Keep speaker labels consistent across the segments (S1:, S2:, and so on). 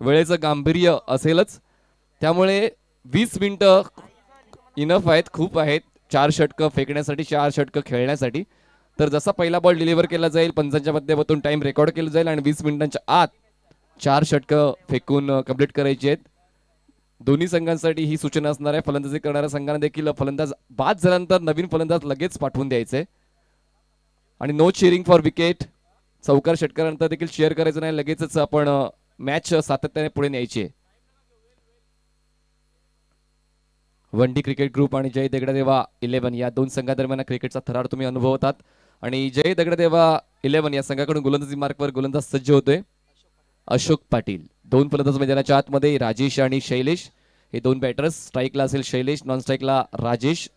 S1: वेळेचं गांभीर्य असेलच, त्यामुळे 20 मिनिटं इनफ आहेत, खूप आहेत 4 षटकं फेकण्यासाठी, 4 षटकं खेळण्यासाठी. तर जसा पहिला बॉल डिलिव्हर केला जाईल, पंचांच्या माध्यमातून टाइम रेकॉर्ड केला जाईल आणि 20 मिनिटांच्या आत 4 षटकं फेकून कंप्लीट करायची आहेत. दोन्ही संघांसाठी ही सूचना असणार आहे. फलंदाजी करणाऱ्या संघांना देखील फलंदाज बाद झाल्यानंतर नवीन फलंदाज लगेच पाठवून द्यायचे आणि नो चीरिंग फॉर विकेट. चौकार षटकानंतर देखील शेअर करायचं नाही, लगेचच आपण मॅच सातत्याने पुढे न्यायची आहे. वन डी क्रिकेट ग्रुप आणि जय दगडदेवा 11 या दोन संघादरम्यान क्रिकेटचा थरार तुम्ही अनुभवतात आणि जय दगडदेवा 11 या संघाकडून गोलंदाजी मार्कवर गोलंदाज सज्ज होतोय अशोक पाटील. दोन फलंदाज मैदानाच्या आतमध्ये राजेश आणि शैलेश हे दोन बॅटर्स. स्ट्राईकला असेल शैलेश, नॉन स्ट्राईकला राजेश.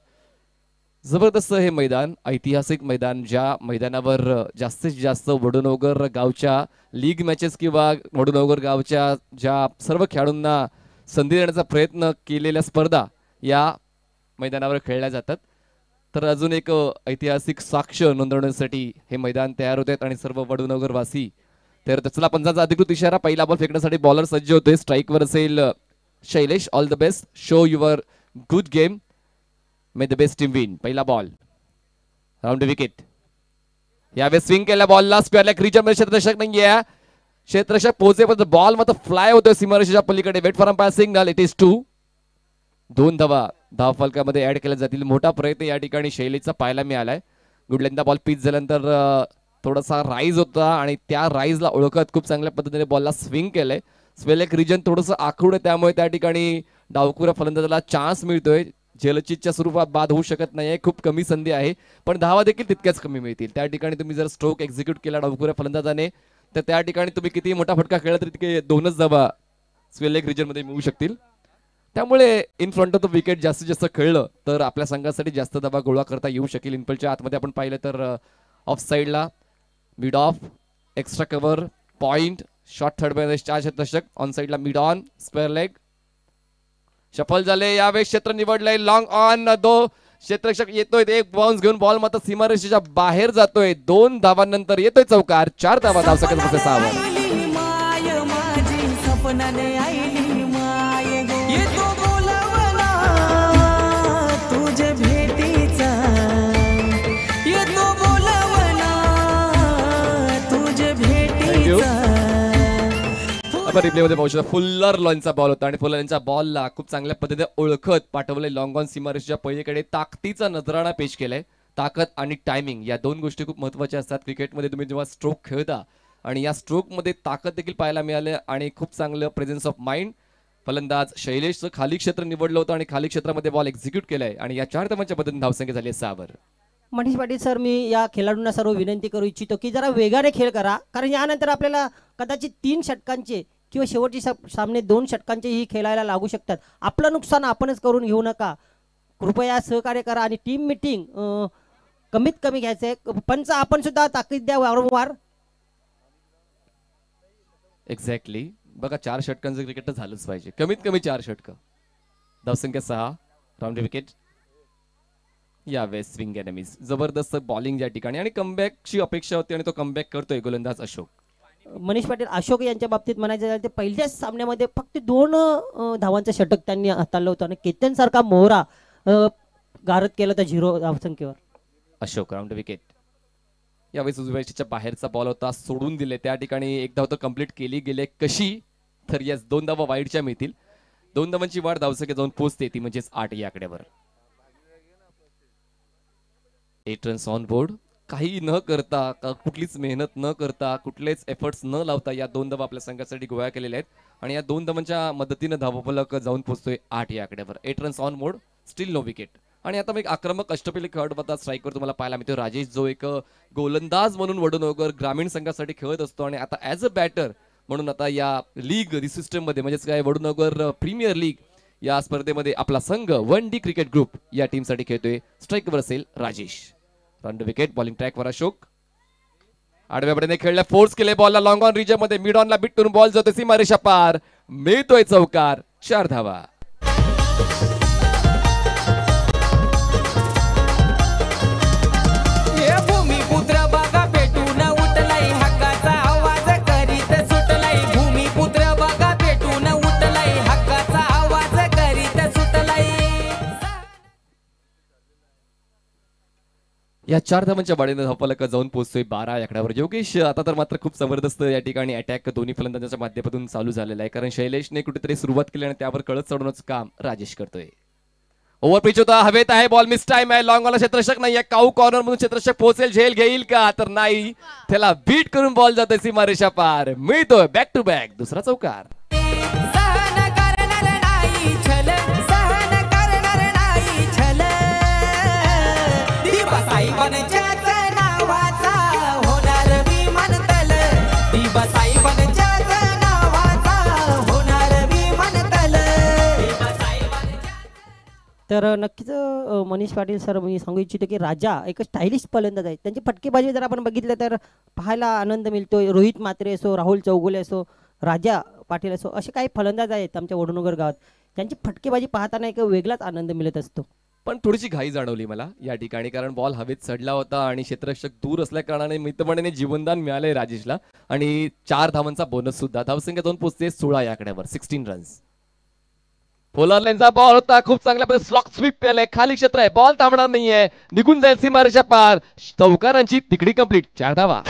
S1: जबरदस्त हे मैदान, ऐतिहासिक मैदान, ज्या मैदानावर जास्तीत जास्त वडोनगर गावच्या लीग मॅचेस किंवा वडोनगर गावच्या ज्या सर्व खेळाडूंना संधी देण्याचा प्रयत्न केलेल्या स्पर्धा या मैदानावर खेळल्या जातात. तर अजून एक ऐतिहासिक साक्ष नोंदवण्यासाठी हे मैदान तयार होत आहेत आणि सर्व वडोनगरवासी तर त्याचला पंचांचा अधिकृत इशारा. पहिला बॉल फेकण्यासाठी बॉलर सज्ज होतोय. स्ट्राईकवर असेल Shailesh. All the best, show your good game, may the best team win. पहिला बॉल राऊंड विकेट. यावेळेस स्विंग केल्या बॉलला, स्क्वेअरला क्रीजमध्ये क्षेत्ररक्षक नाहीये. क्षेत्ररक्षक पोहोचेपर्यंत बॉल मात्र फ्लाय होतोय सीमारेषेच्या पलीकडे. Wait for umpire signal. It is 2. 2 धावा धाव फलकामध्ये ऍड केल्या जातील. मोठा प्रयत्न या ठिकाणी शैलीचा पाहायला मिळालाय. गुडलेंदा बॉल पिच झाल्यानंतर थोडासा राईज होता आणि त्या राईजला ओळखत खूप चांगल्या पद्धतीने बॉलला स्विंग केलंय. स्वेलेक रिजन थोडंसं आखूड आहे, त्यामुळे त्या ठिकाणी डावखुऱ्या फलंदाजाला चान्स मिळतोय. जलचितच्या स्वरूपात बाद होऊ शकत नाहीये, खूप कमी संधी आहे, पण धावा देखील तितक्याच कमी मिळतील. त्या ठिकाणी तुम्ही जर स्ट्रोक एक्झिक्यूट केला डावखुऱ्या फलंदाजाने तर त्या ठिकाणी तुम्ही किती मोठा फटका खेळला तरी तिथे 2च धावा स्वेलेक रिजन मध्ये मिळू शकतील. त्यामुळे in front of the wicket जास्तीत जास्त खेळलं तर आपल्या संघासाठी जास्त धावा गोळा करता येऊ शकेल. इनफिल्डच्या आतमध्ये आपण पाहिलं तर ऑफ साईडला mid of, extra cover, point, short third मध्ये 4 क्षेत्ररक्षक. ऑन साईडला mid on, square leg. Shuffle झाले. यावेळेस क्षेत्र निवडलंय लॉंग ऑन. 2 क्षेत्ररक्षक येतोय, एक बाउन्स घेऊन बॉल मात्र सीमारेषेच्या बाहेर जातोय. 2 धावांनंतर येतोय चौकार. 4 धावा धाव सकत 6 रिप्लेमध्ये पाहू शकता. फुल्लर लॉनचा बॉल होता आणि फुल्लर यांच्या बॉलला खूप चांगल्या पद्धतीने ओळखत पाठवले लॉंग ऑन सीमारेषेच्या पलीकडे. ताकदीचा नजराणा पेश केलाय. ताकद आणि टायमिंग या दोन गोष्टी खूप महत्वाच्या असतात क्रिकेटमध्ये. तुम्ही जेव्हा स्ट्रोक खेळता आणि या स्ट्रोक मध्ये ताकद देखील पाहायला मिळाले आणि खूप चांगलं प्रेझेन्स ऑफ माइंड. फलंदाज शैलेशचं खाली क्षेत्र निवडलं होतं आणि खाली क्षेत्रामध्ये बॉल एक्झिक्यूट केलाय आणि या 4 धावांच्या पद्धतीने धावसंख्या झाली 6
S2: मनीष पाटील सर, मी या खेळाडूंना सर्व विनंती करू इच्छितो की जरा वेगाने खेळ करा, कारण यानंतर आपल्याला कदाचित 3 षटकांचे किंवा शेवटचे सामने 2 षटकांचेही खेळायला लागू शकतात. आपलं नुकसान आपणच करून घेऊ नका. कृपया सहकार्य करा आणि टीम मीटिंग कमीत कमी घ्यायचंय. पंच आपण सुद्धा ताकीद द्या वारंवार.
S1: एक्झॅक्टली. बघा 4 षटकांचं क्रिकेट तर झालंच पाहिजे, कमीत कमी 4 षटकं. धावसंख्या 6. Round wicket. यावेळेस स्विंग एनिमीज. जबरदस्त बॉलिंग या ठिकाणी आणि कमबॅकची अपेक्षा होती आणि तो कमबॅक करतोय गोलंदाज अशोक.
S2: मनीष पाटील, अशोक यांच्या बाबतीत म्हणायचं झालं ते पहिल्याच सामन्यामध्ये फक्त 2 धावांचं षटक त्यांनी हाताळलं होतं आणि केतन सारखा मोहरा गारद केलं तर 0 धावसंख्येवर.
S1: अशोक. Round wicket. यावेळेस उजव्याच्या बाहेरचा बॉल होता, सोडून दिले. त्या ठिकाणी एक धाव तर कंप्लीट केली गेले. कशी तर यास 2 धावा वाईडच्या मिळतील. 2 धावांची वाढ धावसंख्या जाऊन पोहोचते ती म्हणजेच 8 या आकड्यावर. 8 रन्स ऑन बोर्ड. काही न करता, कुठलीच मेहनत न करता, कुठलेच एफर्ट्स न लावता या 2 धावा आपल्या संघासाठी गोळा केलेल्या आहेत आणि या 2 धावांच्या मदतीने धावफलक जाऊन पोहोचतोय 8 या आकड्यावर. 8 runs on board, still no wicket. आणि आता एक आक्रमक अष्टपैलू खेळाडू आता स्ट्राईकवर तुम्हाला पाहायला मिळतो राजेश, जो एक गोलंदाज म्हणून वडोनगर ग्रामीण संघासाठी खेळत असतो आणि आता ॲज अ बॅटर म्हणून आता या लीग सिस्टम मध्ये म्हणजेच काय वडोनगर प्रीमियर लीग या स्पर्धेमध्ये आपला संघ वन डी क्रिकेट ग्रुप या टीमसाठी खेळतोय. स्ट्राईकवर असेल राजेश. Run wicket. बॉलिंग ट्रॅकवर अशोक. आडव्या बडीने खेळल्या, फोर्स केले बॉलला लॉंग ऑन रिजन मध्ये. मिड ऑनला बिट करून बॉल जातो सीमारेषा पार. मिळतोय चौकार. 4 धावा.
S3: भूमिपुत्र बघा पेटून उठलाय, हक्काचा आवाज करीत सुटलाय. भूमिपुत्र
S1: या 4 धावांच्या बाडीने धावफलक जाऊन पोहोचतोय 12 आकड्यावर. योगेश, आता तर मात्र खूप जबरदस्त या ठिकाणी अटॅक दोन्ही फलंदाजांच्या माध्यमातून चालू झालेला आहे, कारण शैलेशने कुठेतरी सुरुवात केली आणि त्यावर कळत चढवण्याचं काम राजेश करतोय. ओव्हर पिच होता, हवेत आहे बॉल, मिस टाइम आहे, लॉंग वाला क्षेत्ररक्षक नाहीये, काऊ कॉर्नर मधून क्षेत्ररक्षक पोहोचेल, झेल घेईल का, तर नाही, त्याला बीट करून बॉल जातोय सीमारेषा पार. मिळतोय बॅक टू बॅक दुसरा चौकार.
S3: सहन करणार नाही छल, सहन करणार नाही छल, दिवसाईबांच्याच नावाचा होणार विमानतल, दिवसाईबांच्याच नावाचा होणार विमानतल.
S2: तर नक्कीच मनीष पाटील सर, मी सांगू इच्छितो की राजा एक स्टायलिश फलंदाज आहे. त्यांची फटकेबाजी जर आपण बघितलं तर पाहायला आनंद मिळतोय. रोहित म्हात्रे असो, राहुल चौगुले असो, राजा पाटील असो, असे काही फलंदाज आहेत आमच्या वडनगर गावात, त्यांची फटकेबाजी पाहताना एक वेगळाच आनंद मिळत असतो.
S1: पण थोडीशी घाई जाणवली मला या ठिकाणी, कारण बॉल हवेत चढला होता आणि क्षेत्ररक्षक दूर असल्या कारणाने मितपणे जीवनदान मिळालंय राजेशला आणि 4 धावांचा बोनस सुद्धा. धावसंख्या जाऊन पोहोचते 16 या आकड्यावर, 16 रन्स. पोलर लेनचा बॉल होता, खूप चांगल्या प्रकारे स्लॉक स्वीप केलाय, खाली क्षेत्र आहे, बॉल थांबणार नाहीये, निघून जाईल सीमारेषा पार. चौकारांची तिकडी कंप्लीट, 4 धावा.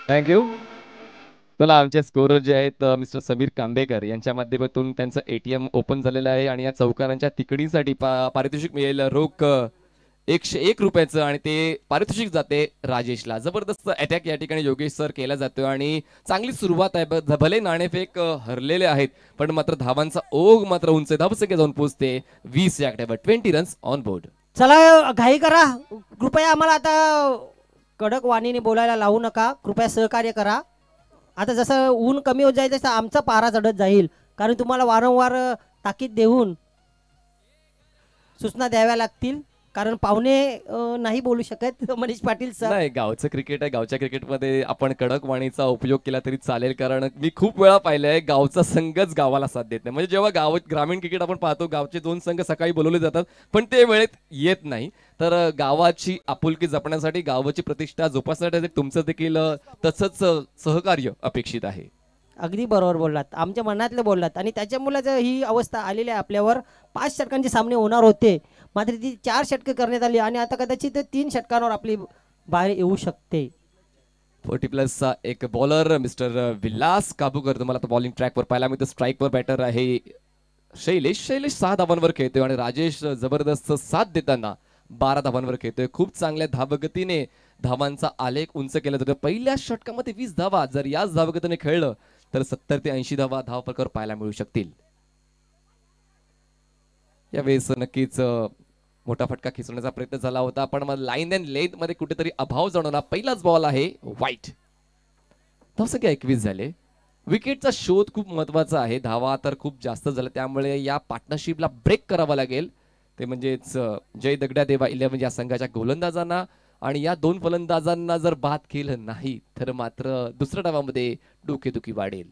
S1: थँक्यू. चला, आमचे स्कोरर जे आहेत मिस्टर समीर कांबेकर यांच्या माध्यमातून त्यांचं ATM ओपन झालेलं आहे आणि या चौकारांच्या तिकडीसाठी पारितोषिक मिळेल रोख 101 रुपयाचं आणि ते पारितोषिक जाते राजेशला. जबरदस्त अटॅक या ठिकाणी योगेश सर केला जातोय आणि चांगली सुरुवात आहे. भले नाणेफेक हरलेले आहेत पण मात्र धावांचा ओघ मात्र उंच, धावसंख्या जाऊन पोहोचते 20 या आकड्यावर, 20 रन्स ऑन बोर्ड.
S2: चला घाई करा, कृपया आम्हाला आता कडक वाणीने बोलायला लावू नका, कृपया सहकार्य करा. आता जसं ऊन कमी होत जाईल तसं आमचा पारा चढत जाईल, कारण तुम्हाला वारंवार ताकीद देऊन सूचना द्याव्या लागतील, कारण पाहुणे नाही बोलू शकत. मनीष पाटील सर,
S1: नाही, गावचं क्रिकेट आहे, गावच्या क्रिकेटमध्ये आपण कडक वाणीचा उपयोग केला तरी चालेल, कारण मी खूप वेळा पाहिलंय गावचा संघच गावाला साथ देत नाही. म्हणजे जेव्हा ग्रामीण क्रिकेट आपण पाहतो, गावचे 2 संघ सकाळी बोलवले जातात पण ते वेळेत येत नाही. तर गावाची आपुलकी जपण्यासाठी, गावाची प्रतिष्ठा जोपासण्यासाठी तुमचं देखील तसंच सहकार्य अपेक्षित आहे.
S2: अगदी बरोबर बोललात, आमच्या मनातले बोललात, आणि त्याच्यामुळेच ही अवस्था आलेली आहे आपल्यावर. 5 षटकांचे सामने होणार होते, मात्र ती 4 षटके करण्यात आली आणि आता कदाचित 3 षटकांवर आपली बाहेर येऊ शकते.
S1: 40+ एक बॉलर मिस्टर विलास काबूकर तुम्हाला आता बॉलिंग ट्रॅकवर पाहायला मिळतं. स्ट्राईकवर बॅटर आहे शैलेश 6 धावांवर खेळतोय आणि राजेश जबरदस्त साथ देताना 12 धावांवर खेळतोय. खूप चांगल्या धावगतीने धावांचा आलेख उंच केला जातो. पहिल्या षटकामध्ये 20 धावा, जर याच धावगतीने खेळलं तर 70 ते 80 धावा धावफलकावर पाहायला मिळू शकतील. यावेळेस नक्कीच मोठा फटका खेचण्याचा प्रयत्न झाला होता पण मग लाईन अँड लेंथ मध्ये कुठेतरी अभाव जाणवला. पहिलाच बॉल आहे वाईट. धावसंख्या 21 झाले. विकेटचा शोध खूप महत्वाचा आहे. धावा तर खूप जास्त झाल्या, त्यामुळे या पार्टनरशिपला ब्रेक करावा लागेल. ते म्हणजेच जय दगडादेवा 11 या संघाच्या गोलंदाजांना, आणि या 2 फलंदाजांना जर बाद केलं नाही तर मात्र दुसऱ्या डावामध्ये डोकेदुखी वाढेल.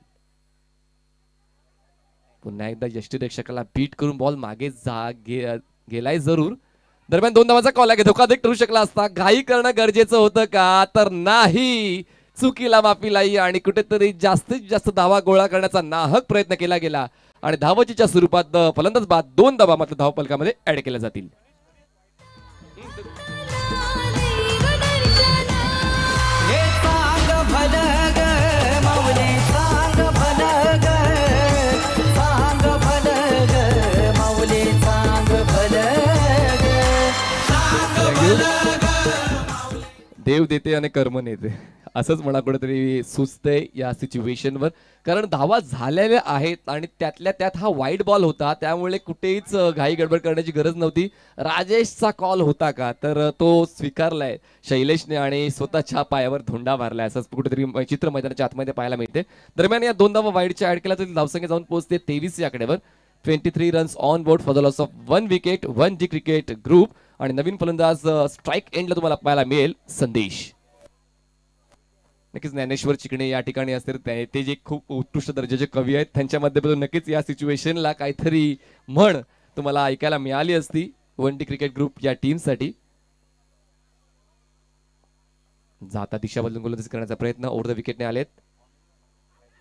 S1: पुन्हा एकदा यष्टीरक्षकाला बीट करून बॉल मागे गेलाय जरूर. दरम्यान 2 धावांचा कॉल आहे, धोकादायक ठरू शकला असता. घाई करणं गरजेचं होतं का, तर नाही. चुकीला माफी लाई आणि कुठेतरी जास्तीत जास्त धावा गोळा करण्याचा नाहक प्रयत्न केला गेला आणि धावचीच्या स्वरूपात फलंदाज बाद 2 धावा मात्र धावफलकामध्ये ऍड केल्या जातील. देव देते आणि कर्म नेते असंच म्हणा कुठेतरी सुचतंय या सिच्युएशनवर, कारण धावा झालेल्या आहेत आणि त्यातल्या त्यात हा वाईट बॉल होता, त्यामुळे कुठेच घाई गडबड करण्याची गरज नव्हती. राजेशचा कॉल होता का, तर तो स्वीकारलाय शैलेशने आणि स्वतःच्या पायावर धोंडा मारलाय, असं कुठेतरी चित्र मैदानाच्या आतमध्ये पाहायला मिळते. दरम्यान या 2 धावा वाईटच्या ऍड केल्या तर धावसंख्या जाऊन पोहोचते 23 या आकड्यावर. 23 runs on board for the loss of 1 wicket 1 G cricket group. आणि नवीन फलंदाज स्ट्राईक एंडला तुम्हाला पाहायला मिळेल संदेश. नक्कीच ज्ञानेश्वर चिकणे या ठिकाणी असतील, ते जे खूप उत्कृष्ट दर्जाचे कवी आहेत, त्यांच्या माध्यमातून नक्कीच या सिच्युएशनला काहीतरी म्हण तुम्हाला ऐकायला मिळाली असती 1 डी क्रिकेट ग्रुप या टीमसाठी. जाता दिशा बदलून गोलंदाजी करण्याचा प्रयत्न ओव्हर द विकेटने आलेत.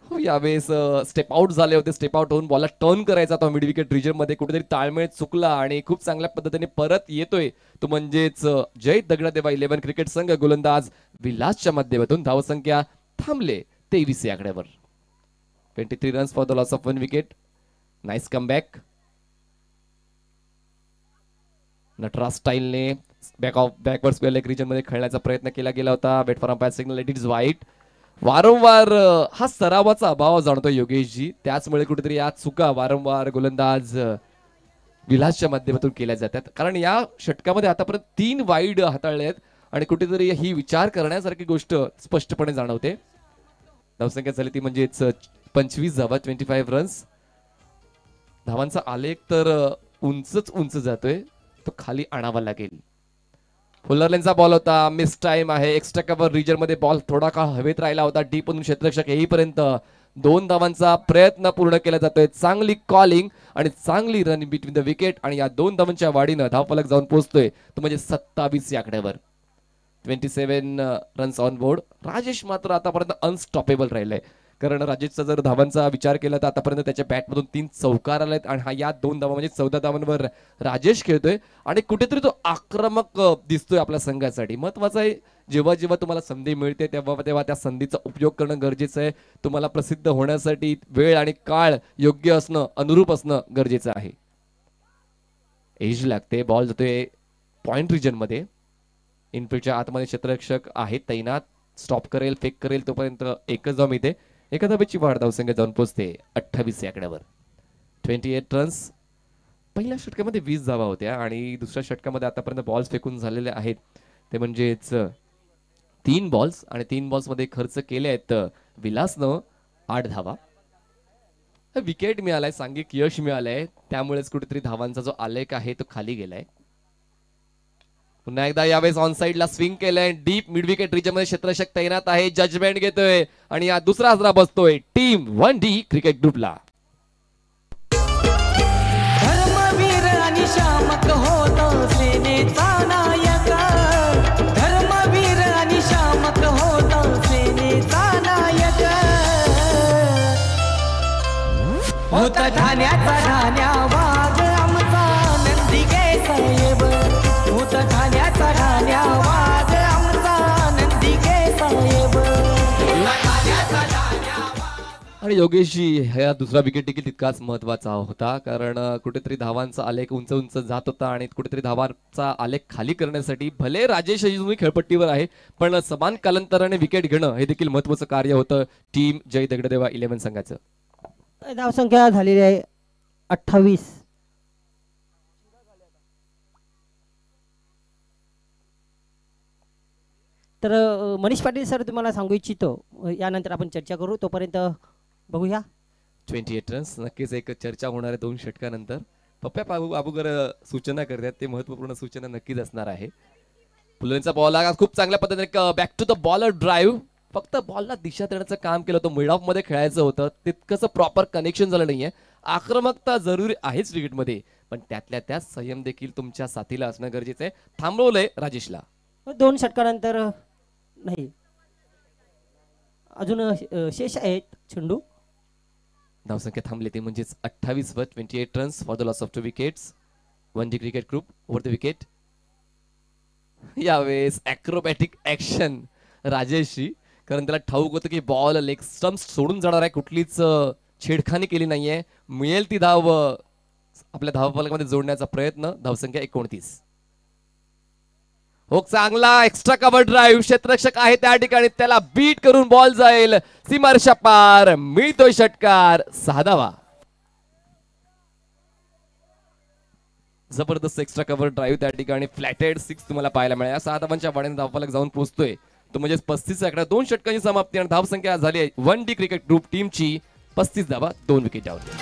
S1: हो, यावेळेस स्टेप आउट झाले होते. स्टेप आउट होऊन बॉलला टर्न करायचा होता मिड विकेट रिजन मध्ये, कुठेतरी ताळमेळ चुकला आणि खूप चांगल्या पद्धतीने परत येतोय तो म्हणजेच जय दगडादेवा 11 क्रिकेट संघ. गोलंदाज विलासच्या माध्यमातून धावसंख्या थांबले 23 या आकड्यावर. 23 runs for the loss of 1 wicket. Nice comeback. Nataraj स्टाईलने बॅकवर्ड स्क्वेअर लेग रिजन मध्ये खेळण्याचा प्रयत्न केला गेला होता. Wait for umpire signal, it is wide. वारंवार हा सरावाचा अभाव जाणतो योगेशजी, त्याचमुळे कुठेतरी या चुका वारंवार गोलंदाज विलासच्या माध्यमातून केल्या जातात. कारण या षटकामध्ये आतापर्यंत 3 वाईड हाताळले आहेत आणि कुठेतरी ही विचार करण्यासारखी गोष्ट स्पष्टपणे जाणवते. धावसंख्या झाली ती म्हणजेच 25 धावा, 25 रन्स. धावांचा आलेख तर उंच जातोय, तो खाली आणावा लागेल. फुलरलेनचा बॉल होता, मिस टाइम आहे. एक्स्ट्रा कव्हर रिजन मध्ये बॉल थोडा काळ हवेत राहिला होता. डीप मधून क्षेत्ररक्षक येईपर्यंत 2 धावांचा प्रयत्न पूर्ण केला जातोय. चांगली कॉलिंग आणि चांगली रन बिटवीन द विकेट आणि या 2 धावांच्या वाढीनं धावफलक जाऊन पोहोचतोय तो म्हणजे 27 या आकड्यावर. 27 रन्स ऑन बोर्ड. राजेश मात्र आतापर्यंत अनस्टॉपेबल राहिलाय, कारण राजेशचा जर धावांचा विचार केला तर आतापर्यंत त्याच्या बॅटमधून 3 चौकार आलेत आणि हा या 2 धावा म्हणजे 14 धावांवर राजेश खेळतोय आणि कुठेतरी तो आक्रमक दिसतोय आपल्या संघासाठी. महत्वाचं आहे, जेव्हा जेव्हा तुम्हाला संधी मिळते तेव्हा तेव्हा त्या संधीचा उपयोग करणं गरजेचं आहे. तुम्हाला प्रसिद्ध होण्यासाठी वेळ आणि काळ योग्य असणं, अनुरूप असणं गरजेचं आहे. एज लागते. बॉल जातोय पॉइंट रिजन मध्ये. इनफिल्डच्या आतमध्ये क्षेत्ररक्षक आहे तैनात. स्टॉप करेल, फेक करेल तोपर्यंत एकच धाव मिळते. एका धावेची वाढ धावसंख्या जाऊन पोहोचते 28 या आकड्यावर. 28 रन्स. पहिल्या षटकामध्ये 20 धावा होत्या आणि दुसऱ्या षटकामध्ये आतापर्यंत बॉल्स फेकून झालेले आहेत ते म्हणजेच 3 बॉल्स आणि 3 बॉल्स मध्ये खर्च केले आहेत विलासनं 8 धावा. विकेट मिळालाय, सांघिक यश मिळालंय, त्यामुळेच कुठेतरी धावांचा जो आलेख आहे तो खाली गेलाय. पुन्हा एकदा यावेळेस ऑन साइडला स्विंग केलंय. डीप मिड विकेट रिजन मध्ये क्षेत्ररक्षक तैनात आहे. जजमेंट घेतोय आणि या दुसरा हजरा बसतोय टीम 1D क्रिकेट ग्रुपला.
S3: धर्मवीर आणि शामक होतो सेनेचा नायक. धर्मवीर आणि शामक होतो सेनेचा नायक. होत ठाण्याचा ठाण्या वाघ आमचा नंदिके साहेब. होत ठाण्याचा ठाण्या वाघ आमचा नंदिके साहेब.
S1: आणि योगेशजी, ह्या दुसरा विकेट देखील तितकाच महत्वाचा होता, कारण कुठेतरी धावांचा आलेख उंच जात होता आणि कुठेतरी धावांचा आलेख खाली करण्यासाठी भले राजेश अजूनही खेळपट्टीवर आहे, पण समान कालांतराने विकेट घेणं हे देखील महत्वाचं कार्य होतं टीम जय दगडदेवा 11 संघाचं.
S2: धावसंख्या झालेली आहे 28. तर मनीष पाटील सर, तुम्हाला सांगू इच्छितो, यानंतर आपण चर्चा करू, तोपर्यंत बघूया.
S1: 28 रन्स. नक्कीच एक चर्चा होणार आहे 2 षटकानंतर. पप्प्या बाबूगर सूचना करतात, ते महत्वपूर्ण सूचना नक्कीच असणार आहे. फुलेंचा बॉल हा खूप चांगल्या पद्धतीने back to the bowler drive. फक्त बॉलला दिशा देण्याचं काम केलं होतं. मिड ऑफ मध्ये खेळायचं होतं, तितकंच प्रॉपर कनेक्शन झालं नाहीये. आक्रमकता जरुरी आहेच क्रिकेटमध्ये, पण त्यातल्या त्यात संयम देखील तुमच्या साथीला असणं गरजेचं आहे. थांबवलंय राजेशला.
S2: 2 षटकानंतर नाही, अजून शेष आहेत चेंडू.
S1: धावसंख्या थांबली ती म्हणजेच 28 वर 28 runs for the loss of 2 wickets. 1D cricket group over the wicket. यावेळेस ॲक्रोबॅटिक ऍक्शन राजेशची, कारण त्याला ठाऊक होतं की बॉल लेग स्टम्प सोडून जाणार आहे. कुठलीच छेडखानी केली नाहीये. मिळेल ती धाव आपल्या धावफलकामध्ये जोडण्याचा प्रयत्न. धावसंख्या 29. हो, चांगला एक्स्ट्रा कव्हर ड्राईव्ह. क्षेत्ररक्षक आहे त्या ठिकाणी, त्याला बीट करून बॉल जाईल सीमारेषा पार. मिळतोय षटकार. 6 धावा. जबरदस्त एक्स्ट्रा कव्हर ड्राईव्ह त्या ठिकाणी. फ्लॅटेड 6 तुम्हाला पाहायला मिळाला. 6 धावांच्या वाढीने धावफलक जाऊन पोहोचतोय तो म्हणजे 35 आकडा. 2 षटकांची समाप्ती आणि धावसंख्या झाली आहे 1D क्रिकेट ग्रुप टीमची 35 धावा 2 विकेटावर.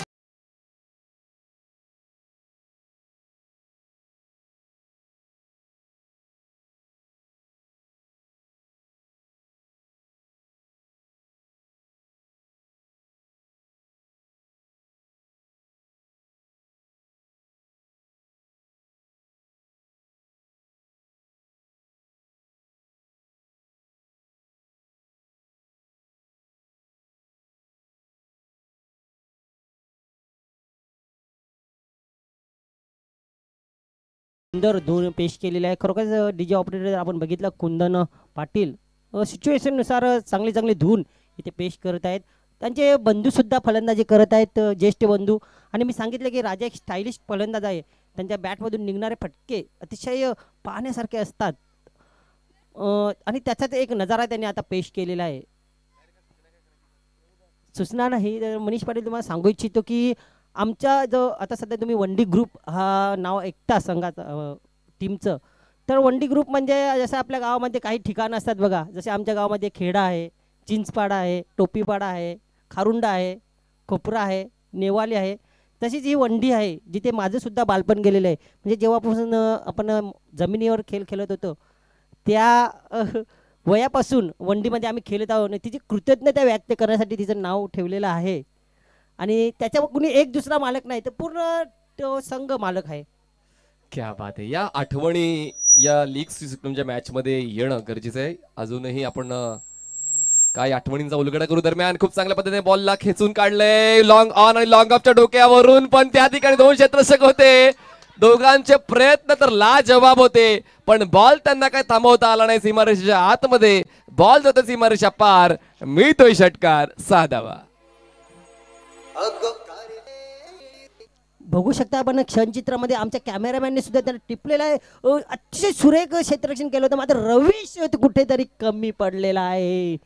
S2: सुंदर धून पेश केलेले आहे. खरोखर डीजे ऑपरेटर आपण बघितलं कुंदन पाटील सिच्युएशननुसार चांगली चांगली धून इथे पेश करत आहेत. त्यांचे बंधूसुद्धा फलंदाजी करत आहेत, ज्येष्ठ बंधू. आणि मी सांगितलं की राजा एक स्टायलिश फलंदाज आहे. त्यांच्या बॅटमधून निघणारे फटके अतिशय पाहण्यासारखे असतात. आणि त्याचाच एक नजारा त्यांनी आता पेश केलेला आहे. सूचना नाही तर मनीष पाटील तुम्हाला सांगू इच्छितो की आमच्या जो आता सध्या तुम्ही वंडी ग्रुप हा नाव ऐकता संघाचं टीमचं, तर वंडी ग्रुप म्हणजे जसं आपल्या गावामध्ये काही ठिकाणं असतात बघा, जसे आमच्या गावामध्ये खेडा आहे, चिंचपाडा आहे, टोपीपाडा आहे, खारुंडा आहे, खोपरा आहे, नेवाली आहे. तशीच ही वंडी आहे जिथे माझंसुद्धा बालपण गेलेलं आहे. म्हणजे जेव्हापासून आपण जमिनीवर खेळ खेळत होतो त्या वयापासून वंडीमध्ये आम्ही खेळत आहोत. तिची कृतज्ञता व्यक्त करण्यासाठी तिचं नाव ठेवलेलं आहे. आणि त्याच्यावर कुणी एक दुसरा मालक नाही, तर पूर्ण तो संघ मालक आहे.
S1: क्या बात आहे. या आठवणी या लीग सिस्टमच्या मॅच मध्ये येणं गरजेचं आहे. अजूनही आपण काय आठवणींचा उलगडा करू. दरम्यान खूप चांगल्या पद्धतीने बॉलला खेचून काढलंय लॉंग ऑन आणि लॉंग ऑफच्या डोक्यावरून, पण त्या ठिकाणी दोन क्षेत्ररक्षक होते. दोघांचे प्रयत्न तर लाजवाब होते, पण बॉल त्यांना काय थांबवता आला नाही. सीमारेषेच्या आतमध्ये बॉल जातो सीमारेषा पार, मिळतोय षटकार 6 धावा.
S2: बघू शकता आपण क्षणचित्रामध्ये आमच्या कॅमेरामॅनने सुद्धा त्याला टिपलेलं आहे. अतिशय सुरेख क्षेत्ररक्षण केलं होतं, मात्र रवीश कुठेतरी कमी पडलेला आहे.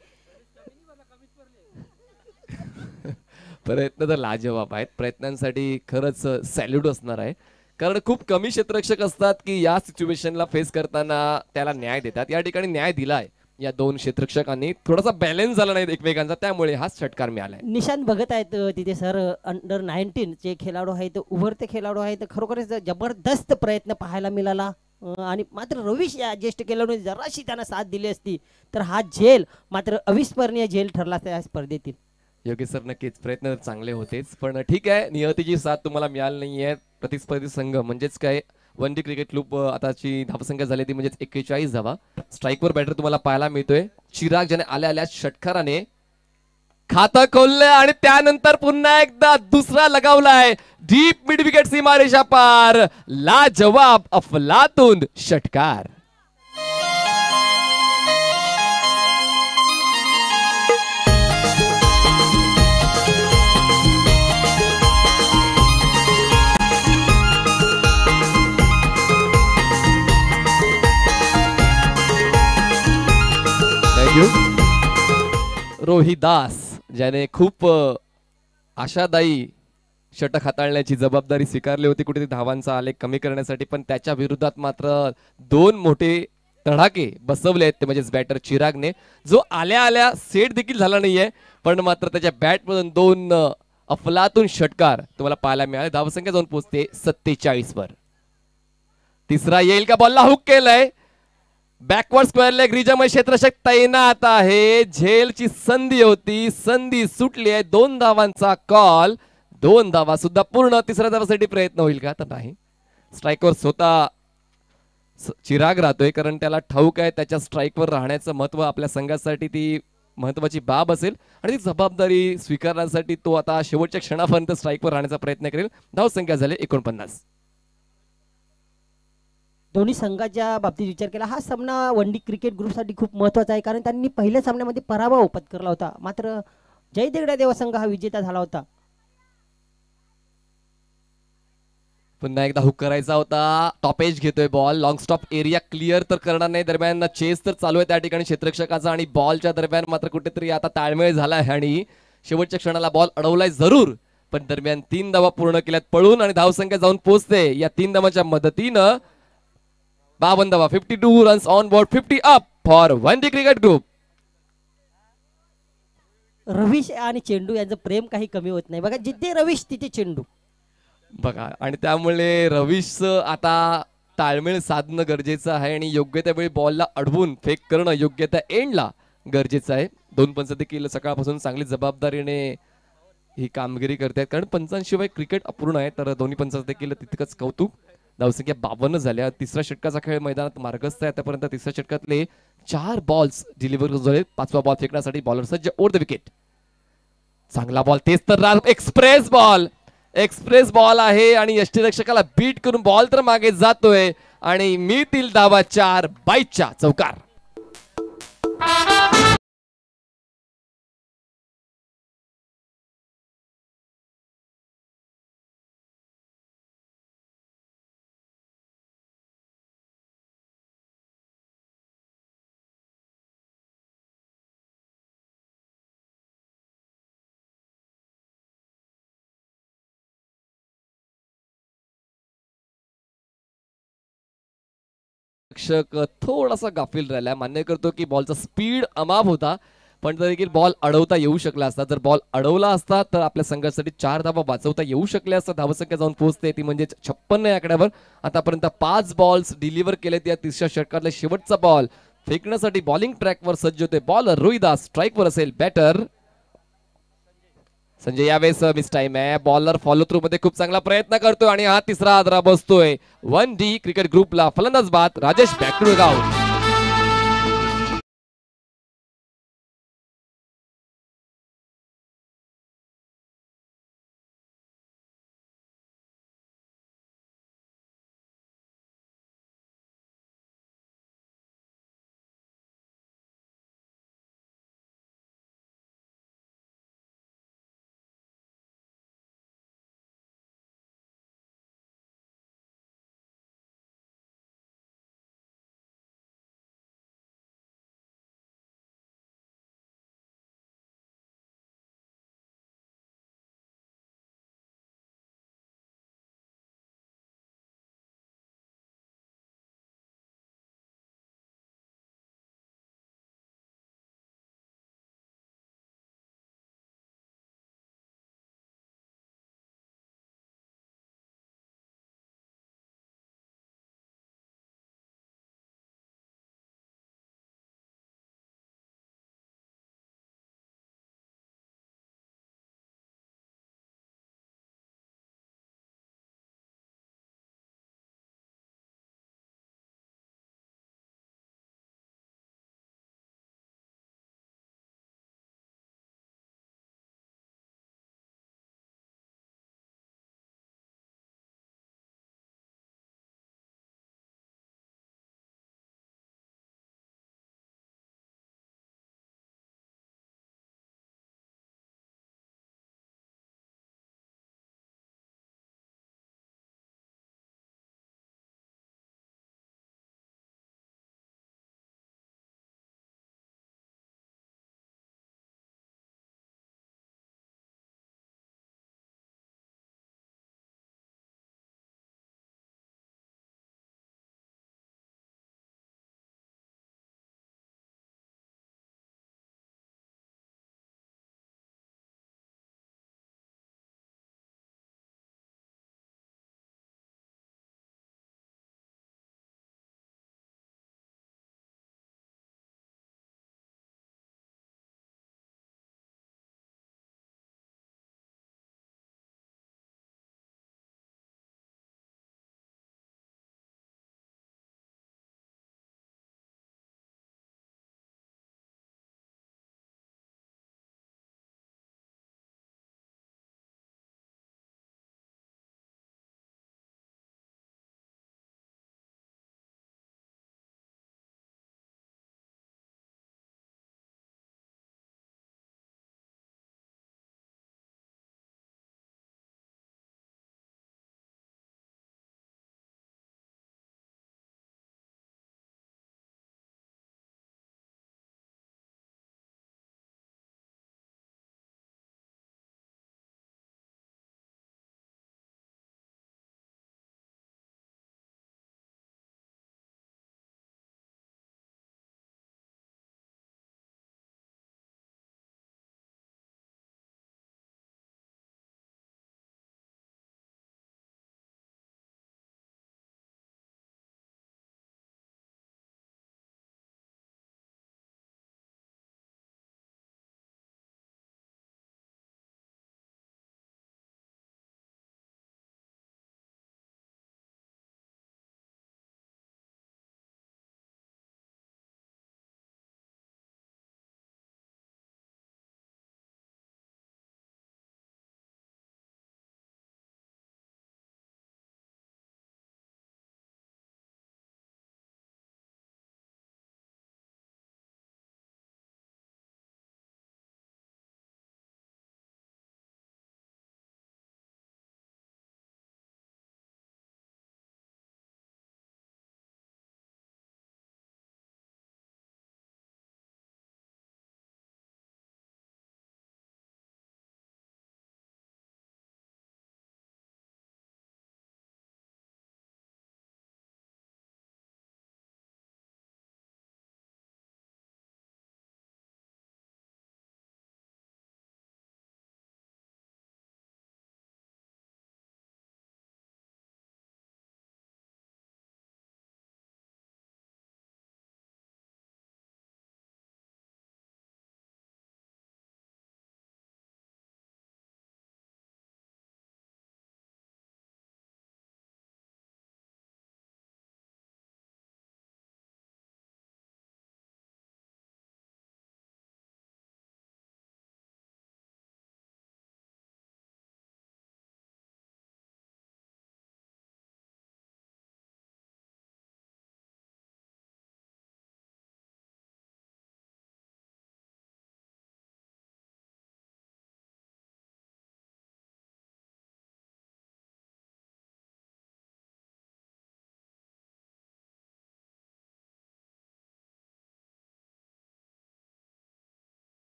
S1: प्रयत्न तर लाजवाब आहेत. प्रयत्नांसाठी खरंच सॅल्यूट असणार आहे, कारण खूप कमी क्षेत्ररक्षक असतात की या सिच्युएशनला फेस करताना त्याला न्याय देतात. या ठिकाणी न्याय दिलाय या दोन क्षेत्ररक्षकांनी. थोडासा बॅलन्स झाला नाही एकमेकांचा, त्यामुळे हा षटकार मिळालाय.
S2: निशांत बघत आहेत तिथे सर, अंडर 19 चे खेळाडू आहेत, उभरते खेळाडू आहेत. खरोखरच जबरदस्त प्रयत्न पाहायला मिळाला. आणि मात्र रवीश या ज्येष्ठ खेळाडूने जराशी त्यांना साथ दिली असती तर हा झेल मात्र अविस्मरणीय झेल ठरला त्या स्पर्धेतील.
S1: योगेश सर, नक्कीच प्रयत्न चांगले होतेच, पण ठीक आहे, नियतीची साथ तुम्हाला मिळाली नाहीये. प्रतिस्पर्धी संघ म्हणजेच काय वनडे क्रिकेट क्लब आताची धावसंख्या झाली ती म्हणजेच 41 धावा. स्ट्राईकवर बॅटर तुम्हाला पाहायला मिळतोय चिराग, ज्याने आल्या आल्या षटकाराने खातं खोललंय आणि त्यानंतर पुन्हा एकदा दुसरा लगावलाय. डीप मिड विकेट सीमारेषा पार, लाजवाब अफलातून षटकार. रोहिदास, ज्याने खूप आशादायी षटक हाताळण्याची जबाबदारी स्वीकारली होती कुठेतरी धावांचा आलेख कमी करण्यासाठी, पण त्याच्या विरोधात मात्र दोन मोठे तडाखे बसवले आहेत. ते म्हणजेच बॅटर चिरागने, जो आल्या आल्या सेट देखील झाला नाहीये, पण मात्र त्याच्या बॅटमधून दोन अफलातून षटकार तुम्हाला पाहायला मिळाले. धावसंख्या जाऊन पोहोचते 47 वर. तिसरा येईल का? बॉलला हुक केलंय. बॅकवर्ड स्क्वेअर लेग रिजमय क्षेत्ररक्षक तैनात आहे. झेलची संधी होती, संधी सुटली आहे. 2 धावांचा कॉल, 2 धावा सुद्धा पूर्ण. तिसऱ्या धावासाठी प्रयत्न होईल का? तर नाही. स्ट्राईकवर स्वतः चिराग राहतोय, कारण त्याला ठाऊक आहे त्याच्या स्ट्राईकवर राहण्याचं महत्व आपल्या संघासाठी ती महत्वाची बाब असेल आणि ती जबाबदारी स्वीकारण्यासाठी तो आता शेवटच्या क्षणापर्यंत स्ट्राईकवर राहण्याचा प्रयत्न करेल. धावसंख्या झाली 49.
S2: दोन्ही संघाच्या बाबतीत विचार केला हा सामना वनडी क्रिकेट ग्रुपसाठी खूप महत्त्वाचा आहे, कारण त्यांनी पहिल्या सामन्यामध्ये पराभव पत्करला होता. मात्र जय देगडा देवा संघ हा विजेता झाला होता.
S1: पुन्हा एकदा हुक करायचा होता. टॉप एज घेतोय ball. Long stop area clear तर करणार नाही. दरम्यान चेस तर चालू आहे त्या ठिकाणी क्षेत्ररक्षकाचा आणि बॉलच्या दरम्यान मात्र कुठेतरी आता ताळमेळ झाला आहे आणि शेवटच्या क्षणाला बॉल अडवलाय जरूर, पण दरम्यान 3 धावा पूर्ण केल्यात पळून आणि धावसंख्या जाऊन पोहोचते या 3 धावांच्या मदतीनं 52 धावा. 52 runs on board. 50 up for one day cricket group.
S2: Ravish आणि चेंडू यांचं प्रेम काही कमी होत नाही बघा. जिथे रवीश तिथे चेंडू
S1: बघा, आणि त्यामुळे रवीशचं आता ताळमेळ साधणं गरजेचं आहे आणि योग्य त्या वेळी बॉलला अडवून फेक करणं योग्य त्या एंडला गरजेचं आहे. 2 पंच देखील सकाळपासून चांगली जबाबदारीने ही कामगिरी करतात, कारण पंचांशिवाय क्रिकेट अपूर्ण आहे. तर दोन्ही पंच देखील तितकंच कौतुक. धावसंख्या 52 झाल्या. तिसऱ्या षटकाचा खेळ मैदानात मार्गस्थ आहे आतापर्यंत. तिसऱ्या षटकातले 4 बॉल्स डिलिव्हर झाले. 5वा बॉल फेकण्यासाठी बॉलर सज्ज. Over the wicket. चांगला बॉल. तेच तर एक्सप्रेस बॉल आहे आणि यष्टीरक्षकाला बीट करून बॉल तर मागे जातोय आणि मिळतील धावा 4 चौकार. रक्षक थोडासा गाफील राहिला. मान्य करतो की बॉलचा स्पीड अमाप होता, पण तरी देखील बॉल अडवता येऊ शकला असता. जर बॉल अडवला असता तर आपल्या संघासाठी 4 धावा वाचवता येऊ शकल्या असता. धावसंख्या जाऊन पोहोचते ती म्हणजे 56 या आकड्यावर. आतापर्यंत 5 बॉल्स डिलिव्हर केलेत. या तिसऱ्या षटकातला शेवटचा बॉल फेकण्यासाठी बॉलिंग ट्रॅकवर सज्ज होते. बॉलर रोहिदास स्ट्राईकवर असेल. बॅटर संजय यावेळेस मिस टाइम आहे. बॉलर फॉलो थ्रू मध्ये खूप चांगला प्रयत्न करतोय आणि हा तिसरा आदरा बसतोय. 1D क्रिकेट ग्रुपला फलंदाज बाद राजेश बॅकडुळगाव.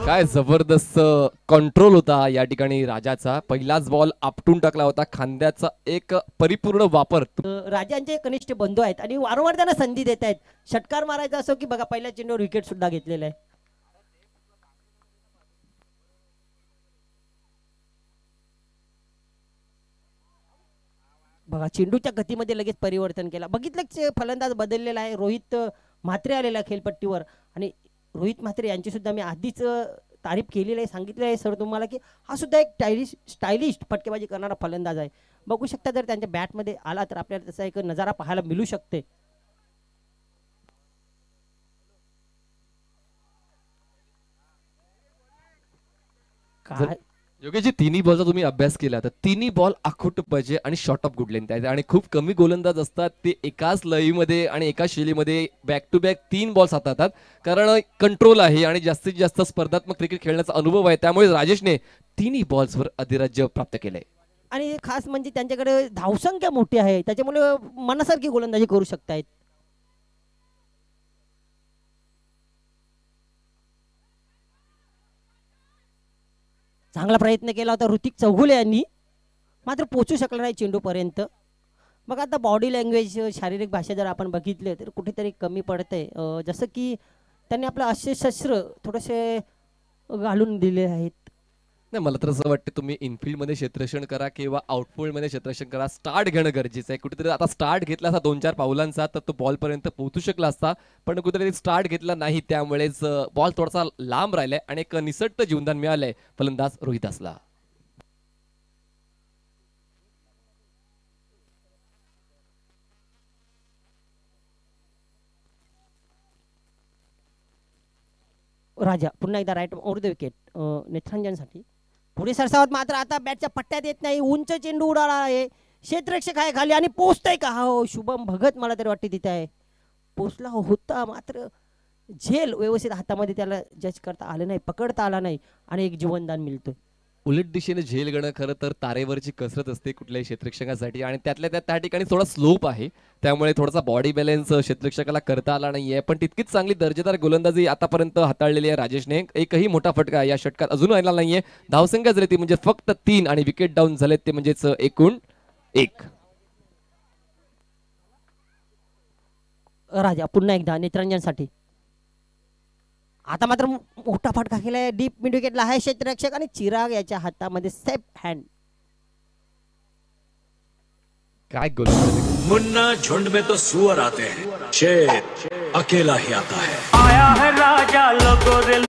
S1: काय जबरदस्त कंट्रोल होता या ठिकाणी राजाचा. पहिलाच बॉल आपटून टाकला होता, खांद्याचा एक परिपूर्ण वापर.
S2: राजांचे कनिष्ठ बंधू आहेत आणि वारंवार त्यांना संधी देत आहेत. षटकार मारायचा असो की बघा पहिल्या चेंडूवर विकेट सुद्धा घेतलेला आहे. बघा चेंडूच्या गतीमध्ये लगेच परिवर्तन केला. बघितलं फलंदाज बदललेला आहे. रोहित म्हात्रे आलेला खेळपट्टीवर आणि रोहित म्हात्रे यांची सुद्धा मी आधीच तारीफ केलेली आहे, सांगितलं आहे सर तुम्हाला की हा सुद्धा एक स्टायलिश फटकेबाजी करणारा फलंदाज आहे. बघू शकता जर त्यांच्या बॅटमध्ये आला तर आपल्याला तसा एक नजारा पाहायला मिळू शकते. काय
S1: योगेशजी तिन्ही बॉलचा तुम्ही अभ्यास केला तर तिन्ही बॉल आखूट पाहिजे आणि शॉर्ट ऑफ गुड लेंथ आहे आणि खूप कमी गोलंदाज असतात ते एकाच लयीमध्ये आणि एकाच शैलीमध्ये बॅक टू बॅक 3 बॉल्स हाताळतात. कारण कंट्रोल आहे आणि जास्तीत जास्त स्पर्धात्मक क्रिकेट खेळण्याचा अनुभव आहे. त्यामुळे राजेशने तिन्ही बॉल्सवर अधिराज्य प्राप्त केलंय
S2: आणि खास म्हणजे त्यांच्याकडे धावसंख्या मोठी आहे, त्याच्यामुळे मनासारखी गोलंदाजी करू शकतायत. चांगला प्रयत्न केला होता ऋतिक चौगुले यांनी, मात्र पोचू शकला नाही चेंडूपर्यंत. मग आता बॉडी लँग्वेज शारीरिक भाषा जर आपण बघितले तर कुठेतरी कमी पडते. जसं की त्यांनी आपलं असे शस्त्र थोडेसे घालून दिले आहेत.
S1: नाही मला तर असं वाटतं तुम्ही इनफिल्डमध्ये क्षेत्ररक्षण करा किंवा आउटफिल्डमध्ये क्षेत्ररक्षण करा. स्टार्ट घेणं गरजेचं आहे. कुठेतरी आता स्टार्ट घेतला असता 2-4 पावलांचा तर तो बॉलपर्यंत पोहोचू शकला असता, पण कुठेतरी स्टार्ट घेतला नाही त्यामुळेच बॉल थोडासा लांब राहिलाय आणि एक निसट्ट जीवनदान मिळालंय फलंदाज रोहिदासला.
S2: राजा पुन्हा एकदा राईट ओव्हर द विकेट नेत्रांजनसाठी पुढे सरसावत, मात्र आता बॅटच्या पट्ट्यात येत नाही. उंच चेंडू उडाला आहे, क्षेत्ररक्षक आहे खाली आणि पोचतंय का? हो शुभम भगत मला तरी वाटते तिथे आहे, पोचला होता मात्र झेल व्यवस्थित हातामध्ये त्याला जज करता आलं नाही, पकडता आला नाही आणि एक जीवनदान मिळतोय.
S1: उलट दिशेने झेल घेणं खरं तर तारेवरची कसरत असते कुठल्याही क्षेत्ररक्षकासाठी आणि त्यातल्या त्यात त्या ठिकाणी थोडा स्लोप आहे त्यामुळे थोडासा बॉडी बॅलन्स क्षेत्ररक्षकाला करता आला नाहीये. पण तितकीच चांगली दर्जेदार गोलंदाजी आतापर्यंत हाताळलेली आहे राजेशने. एकही मोठा फटका या षटकात अजून आला नाहीये. धावसंख्या झाली ती म्हणजे फक्त 3 आणि विकेट डाऊन झालेत ते म्हणजेच एकूण 1.
S2: राजा पुन्हा एकदा नेत्रांजनसाठी आता मात्र मोठा फटका केलाय. डीप मिड विकेटला आहे क्षेत्ररक्षक आणि चिराग याच्या हातामध्ये सेफ हँड.
S1: काय गोलंदाजी!
S4: मुन्ना झुंड में तो सुअर आते हैं, शेर अकेला ही आता है.
S3: आया है राजा लोगों रे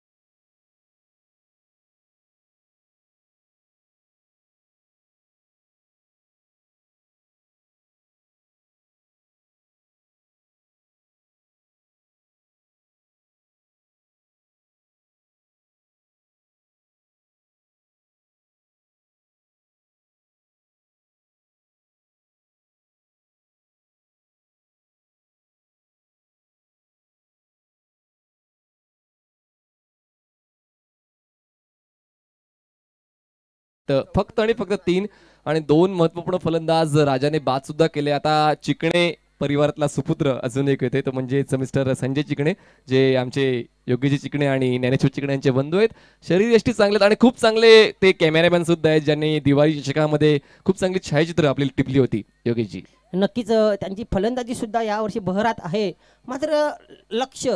S1: फक्त आणि फक्त 3 आणि 2 महत्वपूर्ण फलंदाज राजाने बाद सुद्धा केले. आता चिकणे परिवारातला सुपुत्र अजून एक येते तो म्हणजेच मिस्टर संजय चिकणे जे आमचे योगेश चिकणे आणि ज्ञानेश्वर चिकणे यांचे बंधू आहेत. शरीर यष्टी चांगले आहेत आणि खूप चांगले ते कॅमेरामॅन सुद्धा आहेत ज्यांनी दिवाळी चषकामध्ये खूप चांगली छायाचित्र आपली टिपली होती. योगेशजी
S2: नक्कीच त्यांची फलंदाजी सुद्धा यावर्षी बहरात आहे, मात्र लक्ष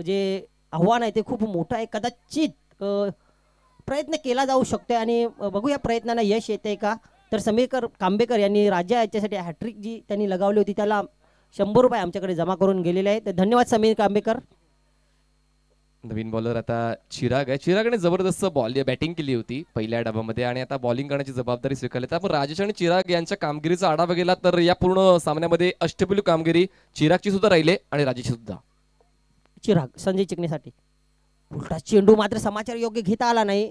S2: जे आव्हान आहे ते खूप मोठं आहे. कदाचित प्रयत्न केला जाऊ शकतोय आणि बघूया प्रयत्नांना यश येते का. तर समीर कांबेकर यांनी राज्य याच्यासाठी हॅट्रिक जी त्यांनी लगावली होती त्याला 100 रुपये आमच्याकडे जमा करून गेलेले आहेत. धन्यवाद समीर कांबेकर.
S1: नवीन बॉलर आता चिराग आहे. चिरागने जबरदस्त बॅटिंग केली होती पहिल्या डावामध्ये आणि आता बॉलिंग करण्याची जबाबदारी स्वीकारली. आपण राजेश आणि चिराग यांच्या कामगिरीचा आढावा गेला तर या पूर्ण सामन्यामध्ये अष्टपैलू कामगिरी चिरागची सुद्धा राहिली आणि राजेशची सुद्धा.
S2: चिराग संजय चिकणेसाठी उलटा चेंडू मात्र समाचार योग्य घेता आला नाही.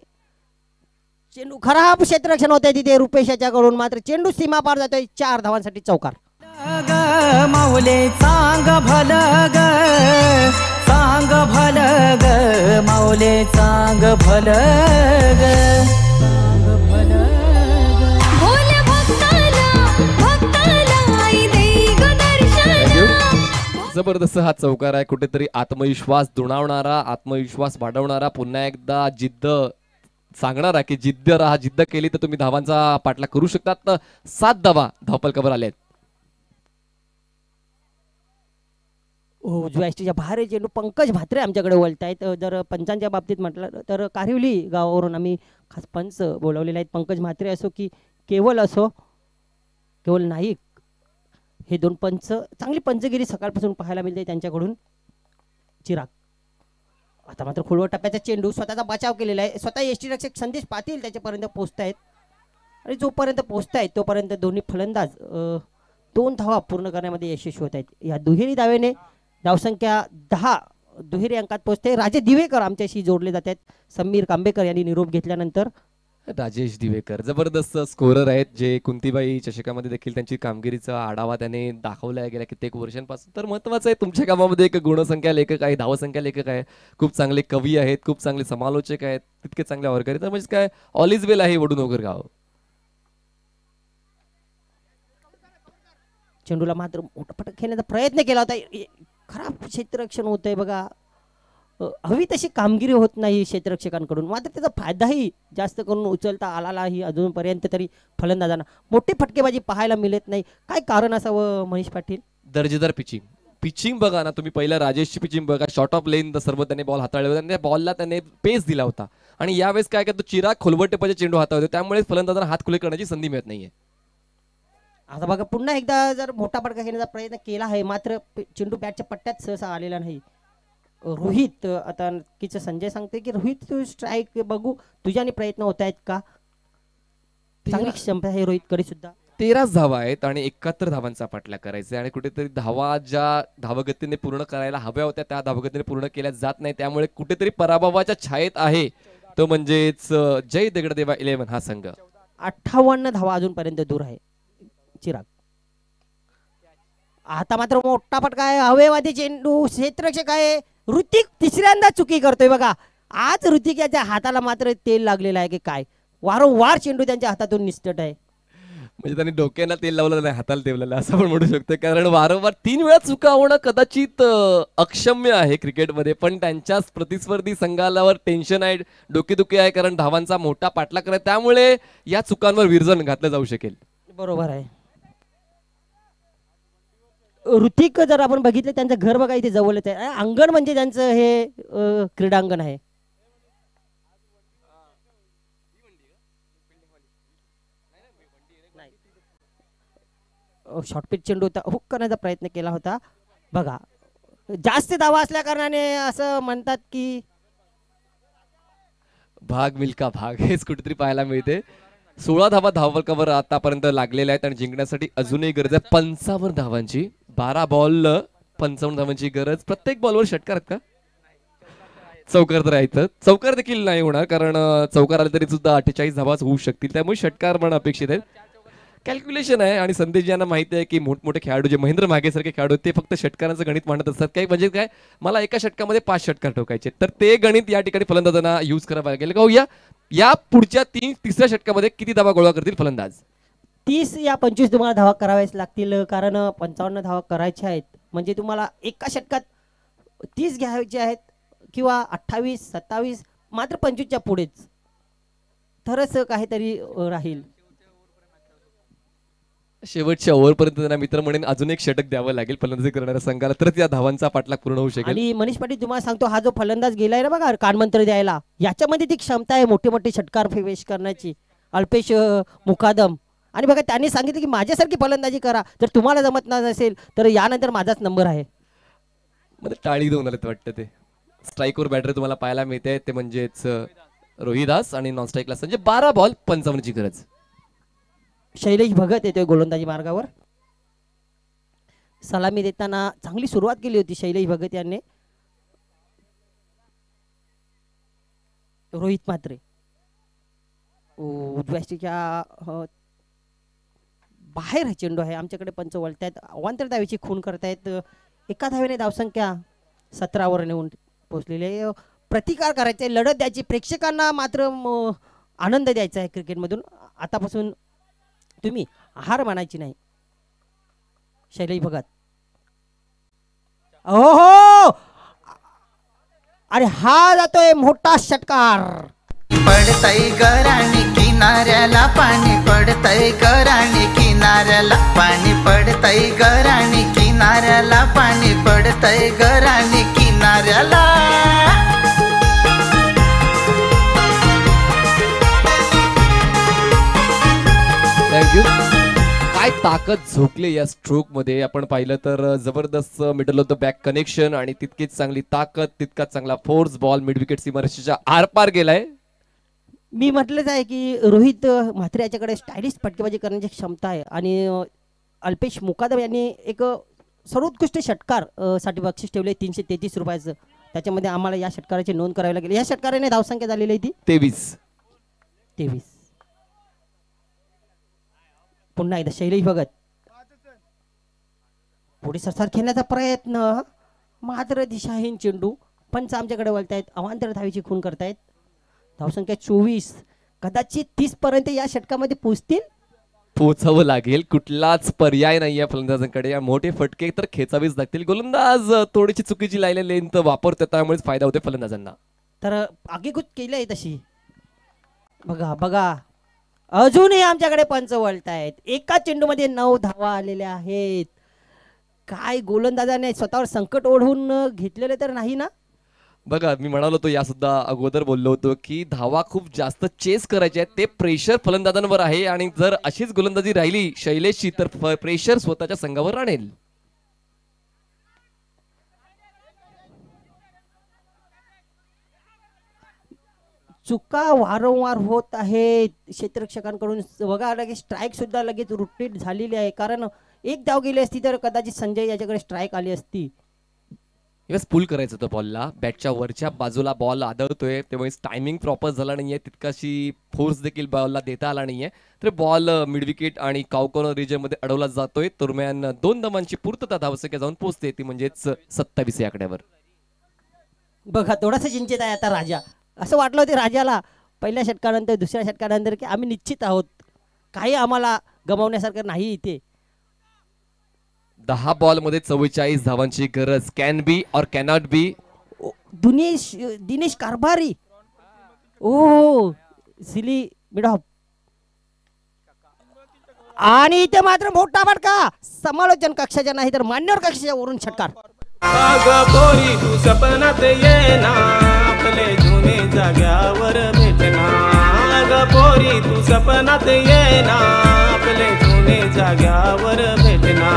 S2: चेंडू खराब क्षेत्ररक्षण होते तिथे रुपेश याच्याकडून, मात्र चेंडू सीमा पार जातोय. 4 धावांसाठी चौकार.
S3: माऊले चांग भल ग, चांग भल ग, माऊले चांग भल ग, चांग भल ग.
S5: भोल्या भक्ताला भक्ताला आई देई ग दर्शन.
S1: जबरदस्त हा चौकार आहे, कुठेतरी आत्मविश्वास दुणावणारा, आत्मविश्वास वाढवणारा, पुन्हा एकदा जिद्द सांगणारा की जिद्द राहा, जिद्द केली तर तुम्ही धावांचा पाठला करू शकतात. तर 7 धावा धावपलकावर आल्यात.
S2: उजव्या एसटीच्या बाहेर हे चेंडू पंकज म्हात्रे आमच्याकडे वळतायत. जर पंचांच्या बाबतीत म्हटलं तर कारिवली गावावरून आम्ही खास पंच बोलवलेले आहेत. पंकज म्हात्रे असो की केवल असो, केवल नाईक, हे दोन पंच चांगली पंचगिरी सकाळपासून पाहायला मिळते त्यांच्याकडून. चिराग आता मात्र खोलवर टप्प्याचा चेंडू स्वतःचा बचाव केलेला आहे. स्वतः एसटी रक्षक संदेश पाटील त्याच्यापर्यंत पोहोचतायत आणि जोपर्यंत पोहोचतायत तोपर्यंत दोन्ही फलंदाज 2 धावा पूर्ण करण्यामध्ये यशस्वी होत आहेत. या दुहेरी दावेने धावसंख्या 10 दुहेरी अंकात पोहोचते. राजे दिवेकर आमच्याशी जोडले जातात. समीर कांबेकर यांनी निरोप घेतल्यानंतर
S1: राजेश दिवेकर जबरदस्त स्कोरर आहेत, जे कुंतीबाई चषकामध्ये देखील त्यांची कामगिरीचा आढावा त्याने दाखवला आहे गेल्या कित्येक वर्षांपासून. तर महत्त्वाचं आहे तुमच्या कामामध्ये एक गुणसंख्या लेखक आहे, धावसंख्या लेखक आहे, खूप चांगले कवी आहेत, खूप चांगले समालोचक आहेत, तितके चांगले वारकरी. तर म्हणजे काय ऑल इज वेल आहे वडूनगर गाव.
S2: चेंडूला मात्र मोठा फटक खेळण्याचा प्रयत्न केला होता. खराब क्षेत्ररक्षण होतंय बघा. हवी तशी कामगिरी होत नाही क्षेत्ररक्षकांकडून, मात्र त्याचा फायदाही जास्त करून उचलता आला नाही अजूनपर्यंत तरी फलंदाजांना. मोठी फटकेबाजी पाहायला मिळत नाही. काय कारण असावं मनीष पाटील?
S1: दर्जेदार पिचिंग. पिचिंग बघा ना तुम्ही, पहिल्या राजेशची पिचिंग बघा, शॉर्ट ऑफ लेन सर्व त्याने बॉल हाताळले होते आणि त्या बॉलला त्याने पेस दिला होता. आणि यावेळेस काय करतो, चिराग खोलवर टेपाचे चेंडू हाताळतो, त्यामुळे फलंदाजांना हात खुले करण्याची संधी मिळत नाहीये.
S2: आता बघा पुन्हा एकदा जर मोठा फटका घेण्याचा प्रयत्न केला आहे, मात्र चेंडू बॅटच्या पट्ट्यात सहसा आलेला नाही. रोहित आता नक्कीच संजय सांगते की रोहित तू स्ट्राईक बघू, तुझ्याने प्रयत्न होत आहेत का? चांगली क्षमता आहे रोहितकडे सुद्धा.
S1: 13 धावा आहेत आणि 71 धावांचा पाठलाग करायचा आहे आणि कुठेतरी धावा ज्या धावगतीने पूर्ण करायला हव्या होत्या त्या धावगतीने पूर्ण केल्या जात नाही, त्यामुळे कुठेतरी पराभवाच्या छायेत आहे तो म्हणजेच जय दगडदेवा 11 हा संघ.
S2: 58 धावा अजूनपर्यंत दूर आहे चिराग. आता मात्र मोठा फटका आहे, हवेवादी चेंडू, क्षेत्ररक्षक आहे ऋतिक तिसऱ्यांदा चुकी करतोय बघा. आज ऋतिक याच्या हाताला मात्र तेल लागलेलं आहे की काय? वारंवार चेंडू त्यांच्या हातातून निसटत आहे.
S1: म्हणजे त्यांनी डोक्याला तेल लावलं नाही, हाताला तेवलेलं असं पण म्हणू शकतो, कारण वारंवार 3 वेळा चुका होणं कदाचित अक्षम्य आहे क्रिकेटमध्ये, पण त्यांच्याच प्रतिस्पर्धी संघालावर टेन्शन आहे, डोकेदुखी आहे, कारण धावांचा मोठा पाठलाग करायचा, त्यामुळे या चुकांवर विरजण घातलं जाऊ शकेल.
S2: बरोबर आहे. ऋतिक जर आपण बघितलं त्यांचं घर बघा इथे जवळच आहे, अंगण म्हणजे त्यांचं हे क्रीडांगण आहे. शॉर्टपिच चेंडू होता, हुक करण्याचा प्रयत्न केला होता बघा. जास्त धावा असल्या कारणाने असं म्हणतात की
S1: भाग मिल्का भाग हेच कुठेतरी पाहायला मिळते. 16 धावा धावफलकावर आतापर्यंत लागलेल्या आहेत आणि जिंकण्यासाठी अजूनही गरज आहे 55 धावांची. 12 बॉल 55 धावांची गरज. प्रत्येक बॉलवर षटकार आहेत का? चौकार तर आहेत, चौकार देखील नाही होणार, कारण चौकार आले तरी सुद्धा 48 धावाच होऊ शकतील, त्यामुळे षटकार पण अपेक्षित आहेत. कॅल्क्युलेशन आहे आणि संदेश यांना माहिती आहे की मोठमोठे खेळाडू जे महेंद्र मागे सारखे खेळाडू ते फक्त षटकारांचं गणित मांडत असतात. काही म्हणजे काय, मला एका षटकामध्ये 5 षटकार ठोकायचे, तर ते गणित या ठिकाणी फलंदाजांना यूज करावं लागेल. का या पुढच्या तिसऱ्या षटकामध्ये किती धावा गोळा करतील फलंदाज?
S2: 30 या 25 तुम्हाला धावा कराव्याच लागतील, कारण 55 धावा करायच्या आहेत. म्हणजे तुम्हाला एका षटकात 30 घ्यायचे आहेत किंवा 28 27, मात्र 25च्या पुढेच तरच काहीतरी राहील.
S1: शेवटच्या ओव्हरपर्यंत त्यांना मित्र म्हणेन अजून एक षटक द्यावं लागेल फलंदाजी करणाऱ्या संघाला, तरच या धावांचा पाठलाग पूर्ण होऊ शकेल.
S2: आणि मनीष पाटील तुम्हाला सांगतो, हा जो फलंदाज गेलाय ना बघा कानमंत्र द्यायला, याच्यामध्ये ती क्षमता आहे मोठे मोठे षटकार फेश करण्याची. अल्पेश मुकादम, आणि बघा त्यांनी सांगितलं की माझ्यासारखी फलंदाजी करा, जर तुम्हाला जमत नसेल तर यानंतर माझाच नंबर आहे.
S1: मध्ये टाळी देऊन आले वाटतं ते. स्ट्राईकवर बॅटर तुम्हाला पाहायला मिळते ते म्हणजेच रोहिदास आणि नॉन स्ट्राईकला संजय. 12 बॉल 55ची गरज.
S2: शैलेश भगत येतोय गोलंदाजी मार्गावर. सलामी देताना चांगली सुरुवात केली होती शैलेश भगत यांनी. रोहित मात्रे उजव्याच्या बाहेर हा चेंडू आहे. आमच्याकडे पंच वळतायत, अवांतर धावेची खून करतायत. एका धावेने धावसंख्या 17वर नेऊन पोहोचलेली आहे. प्रतिकार करायचा आहे, लढत द्यायची, प्रेक्षकांना मात्र आनंद द्यायचा आहे क्रिकेटमधून. आतापासून तुम्ही हार मानायची नाही. शैलेश भगत हो अरे हा जातोय मोठा षटकार.
S3: पडतय गराणी किनाऱ्याला पाणी पडतय गराणी किनाऱ्याला पाणी पडतय गराणी किनाऱ्याला पाणी पडतय गराणी किनाऱ्याला.
S1: थँक्यू. काय ताकद झोकली या स्ट्रोक मध्ये आपण पाहिलं तर जबरदस्त middle of the back connection आणि तितकीच चांगली ताकद, तितकाच चांगला फोर्स, बॉल मिड विकेट सीमारेषेच्या आरपार गेलाय.
S2: मी म्हटलंच आहे की रोहित म्हात्रे याच्याकडे स्टायलिश फटकेबाजी करण्याची क्षमता आहे आणि अल्पेश मुकादम यांनी एक सर्वोत्कृष्ट षटकार साठी बक्षीस ठेवले 333 रुपयाचं. त्याच्यामध्ये आम्हाला या षटकाराची नोंद करावी लागेल. या षटकाराने धावसंख्या झालेली आहे ती 23. पुन्हा एकदा शैलेश भगत पुढे सरसार खेळण्याचा प्रयत्न, मात्र दिशाहीन चेंडू. पंच आमच्याकडे वळतायत, अवांतर धावेची खून करतायत. धावसंख्या 24, कदाचित 30 पर्यंत या षटकामध्ये
S1: पोहोचावं लागेल. कुठलाच पर्याय नाहीये फलंदाजांकडे. या मोठे फटके तर खेचावेच लागतील. गोलंदाज थोडीशी चुकीची लाईन लेंथ वापरतो, त्यामुळेच फायदा होतो फलंदाजांना.
S2: तर आगीकूच केली तशी. बघा बघा अजूनही आमच्याकडे पंच वळतायत. एका चेंडूमध्ये 9 धावा आलेल्या आहेत. काय गोलंदाजाने स्वतःवर संकट ओढवून घेतलेले तर नाही ना.
S1: बघा मी म्हणालो होतो या सुद्धा अगोदर बोललो होतो की धावा खूप जास्त चेस करायचे आहेत. ते प्रेशर फलंदाजांवर आहे आणि जर अशीच गोलंदाजी राहिली शैलेशची तर प्रेशर स्वतःच्या संघावर आणेल.
S2: चुका वारंवार होत आहेत क्षेत्ररक्षकांकडून. बघा लगेच स्ट्राईक सुद्धा लगेच रुटीट झालेली आहे. कारण एक धाव गेली असती तर कदाचित संजय याच्याकडे स्ट्राईक आली असती.
S1: पुल करायचं होतं बॉलला. बॅटच्या वरच्या बाजूला बॉल आदळतोय त्यामुळे टायमिंग प्रॉपर झाला नाहीये. तितकाशी फोर्स देखील बॉलला देता आला नाहीये. तर बॉल मिड विकेट आणि काउकॉर्नर रिजन मध्ये अडवला जातोय. दरम्यान 2 धावांची पूर्तता धावसंख्या जाऊन पोहोचते ती म्हणजेच 27 या आकड्यावर.
S2: बघा थोडासा चिंतित आहे आता राजा. असं वाटलं होतं राजाला पहिल्या षटकानंतर दुसऱ्या षटकानंतर की आम्ही निश्चित आहोत, काही आम्हाला गमावण्यासारखं नाही इथे.
S1: 10 बॉल मध्ये 44 धावांची गरज. कॅन बी और कॅनॉट बी.
S2: दिनेश कारभारी ओ सिली मिडॉप आणि इथे मात्र मोठा फटका. समालोचन कक्षाच्या नाही तर मान्यवर कक्षाच्या वरून षटकार.
S5: पोरी तू सपनात ये ना आपले जुने जाग्यावर भेटना. पोरी तू सपनात ये ना आपले जुने जाग्यावर भेटना.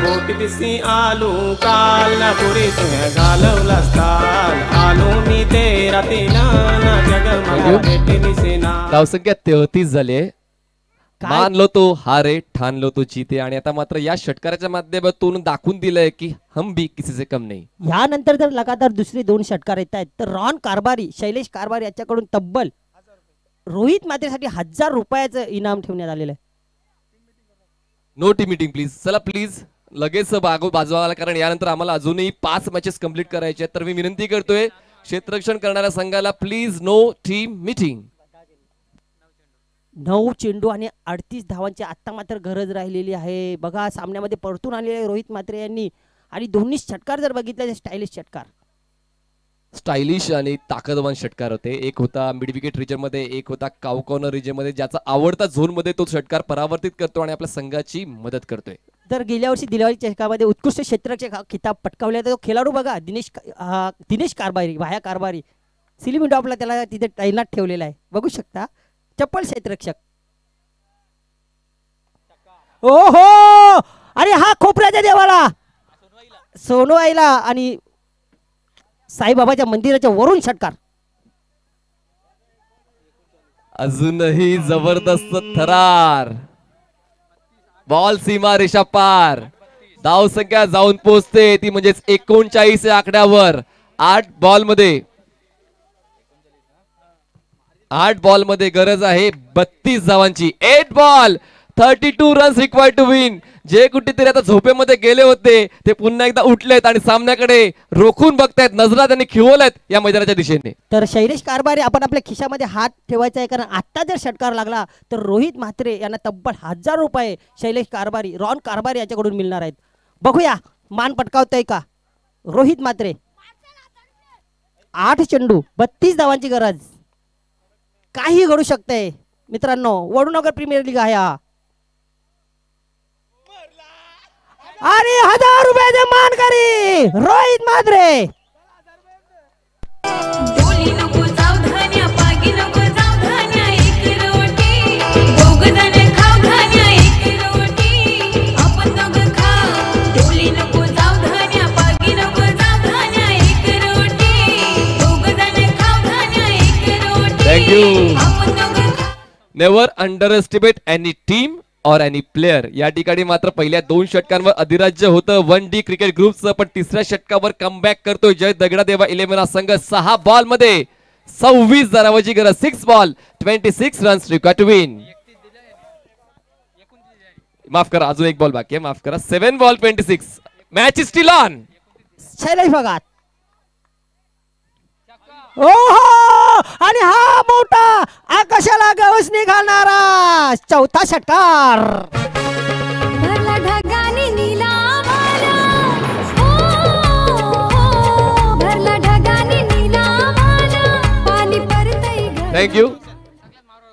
S5: बोट दिसी आलू काल ना पुरी तुझ्या घालवलास काल. आलो मी ते रातीला ना जग मला भेटली सेना.
S1: धावसंख्या 33 झाली. मानलो तो हारे, ठाणलो तो जीते. आणि आता मात्र या षटकाराच्या माध्यमातून दाखवून दिलंय की हम भी किसी से कम नाही.
S2: यानंतर जर लगातार दुसरे 2 षटकार येत आहेत तर रॉन कारभारी, शैलेश कारभारी याच्याकडून तब्बल रोहित मात्रेसाठी 1000 रुपयाचं इनाम ठेवण्यात आलेलं आहे.
S1: No team meeting please. चला प्लीज लगेच बाजूला, कारण यानंतर आम्हाला अजूनही 5 मॅचेस कंप्लीट करायचे आहेत. तर मी विनंती करतोय क्षेत्ररक्षण करणाऱ्या संघाला प्लीज नो टीम मीटिंग.
S2: 9 चेंडू आणि 38 धावांची आता मात्र गरज राहिलेली आहे. बघा सामन्यामध्ये परतून आलेले रोहित म्हात्रे यांनी आणि दोन्ही षटकार जर बघितले तर स्टायलिश षटकार,
S1: स्टायलिश आणि ताकदवान षटकार होते. एक होता मिड विकेट रिजन मध्ये, एक होता काउ कॉर्नर रिजन मध्ये. ज्याचा आवडता झोन मध्ये तो षटकार परावर्तित करतो आणि आपल्या संघाची मदत करतोय.
S2: तर गेल्या वर्षी दिवाळी चषकामध्ये उत्कृष्ट क्षेत्ररक्षक खिताब पटकावल्याचा तो खेळाडू बघा दिनेश कारभारी, वाया कारभारी. सिलिमी डॉपला त्याला तिथे तैनात ठेवलेला आहे, बघू शकता. चप्पल क्षेत्ररक्षक. ओहो अरे हा खोपऱ्याच्या देवाला सोनवाईला आणि साईबाबाच्या मंदिराच्या वरून षटकार.
S1: अजूनही जबरदस्त थरार. बॉल सीमा रेषा पार. धाव संख्या जाऊन पोहोचते ती म्हणजेच 39 या आकड्यावर. 8 बॉल मध्ये गरज आहे 32 धावांची. 8 ball 32 runs required to win. जे कुठेतरी आता झोपेमध्ये गेले होते ते पुन्हा एकदा उठलेत आणि सामन्याकडे रोखून बघतायत. नजरा त्यांनी खिवल्यात या मैदानाच्या दिशेने.
S2: तर शैलेश कारभारी आपण आपल्या खिशामध्ये हात ठेवायचा आहे, कारण आता जर षटकार लागला तर रोहित म्हात्रे यांना तब्बल 1000 रुपये शैलेश कारभारी, रॉन कारभारी याच्याकडून मिळणार आहेत. बघूया मान पटकावतोय का. रोहित मात्रे 8 चेंडू 32 धावांची गरज. काही घडू शकते मित्रांनो. वडूनगर प्रीमियर लीग आहे हा. आणि 1000 रुपयाचे मानकरी रोहित मात्रे.
S6: डोली नको जाऊ धान्या पागी नको जाऊ धान्या एक रोटी दोघजण खाऊ धान्या एक रोटी आपण दोघं खाऊ. डोली नको जाऊ धान्या पागी नको जाऊ धान्या एक रोटी दोघजण खाऊ धान्या एक रोटी.
S1: थँक्यू.
S6: आपण दोघं खाऊ.
S1: Never under estimate any team और एनी प्लेयर. या ठिकाणी मात्र पहिल्या 2 षटकांवर अधिराज्य होतं 1D क्रिकेट ग्रुपचं, पण तिसऱ्या षटकावर कमबॅक करतोय जय दगडादेवा 11 संघ. 6 बॉल मध्ये 26 धावांची गरज. 6 ball 26 runs required to win. माफ करा, अजून एक बॉल बाकी आहे, माफ करा. 7 ball 26. Match is still on.
S2: Shailesh Bhagat. ओहो, आणि हा मोठा आकाशाला गवस निघालणारा चौथा षटकार.
S6: भरला ढगाने नीला आभाळा. भरला ढगाने नीला आभाळा. पाणी परतई घरी.
S1: थँक्यू.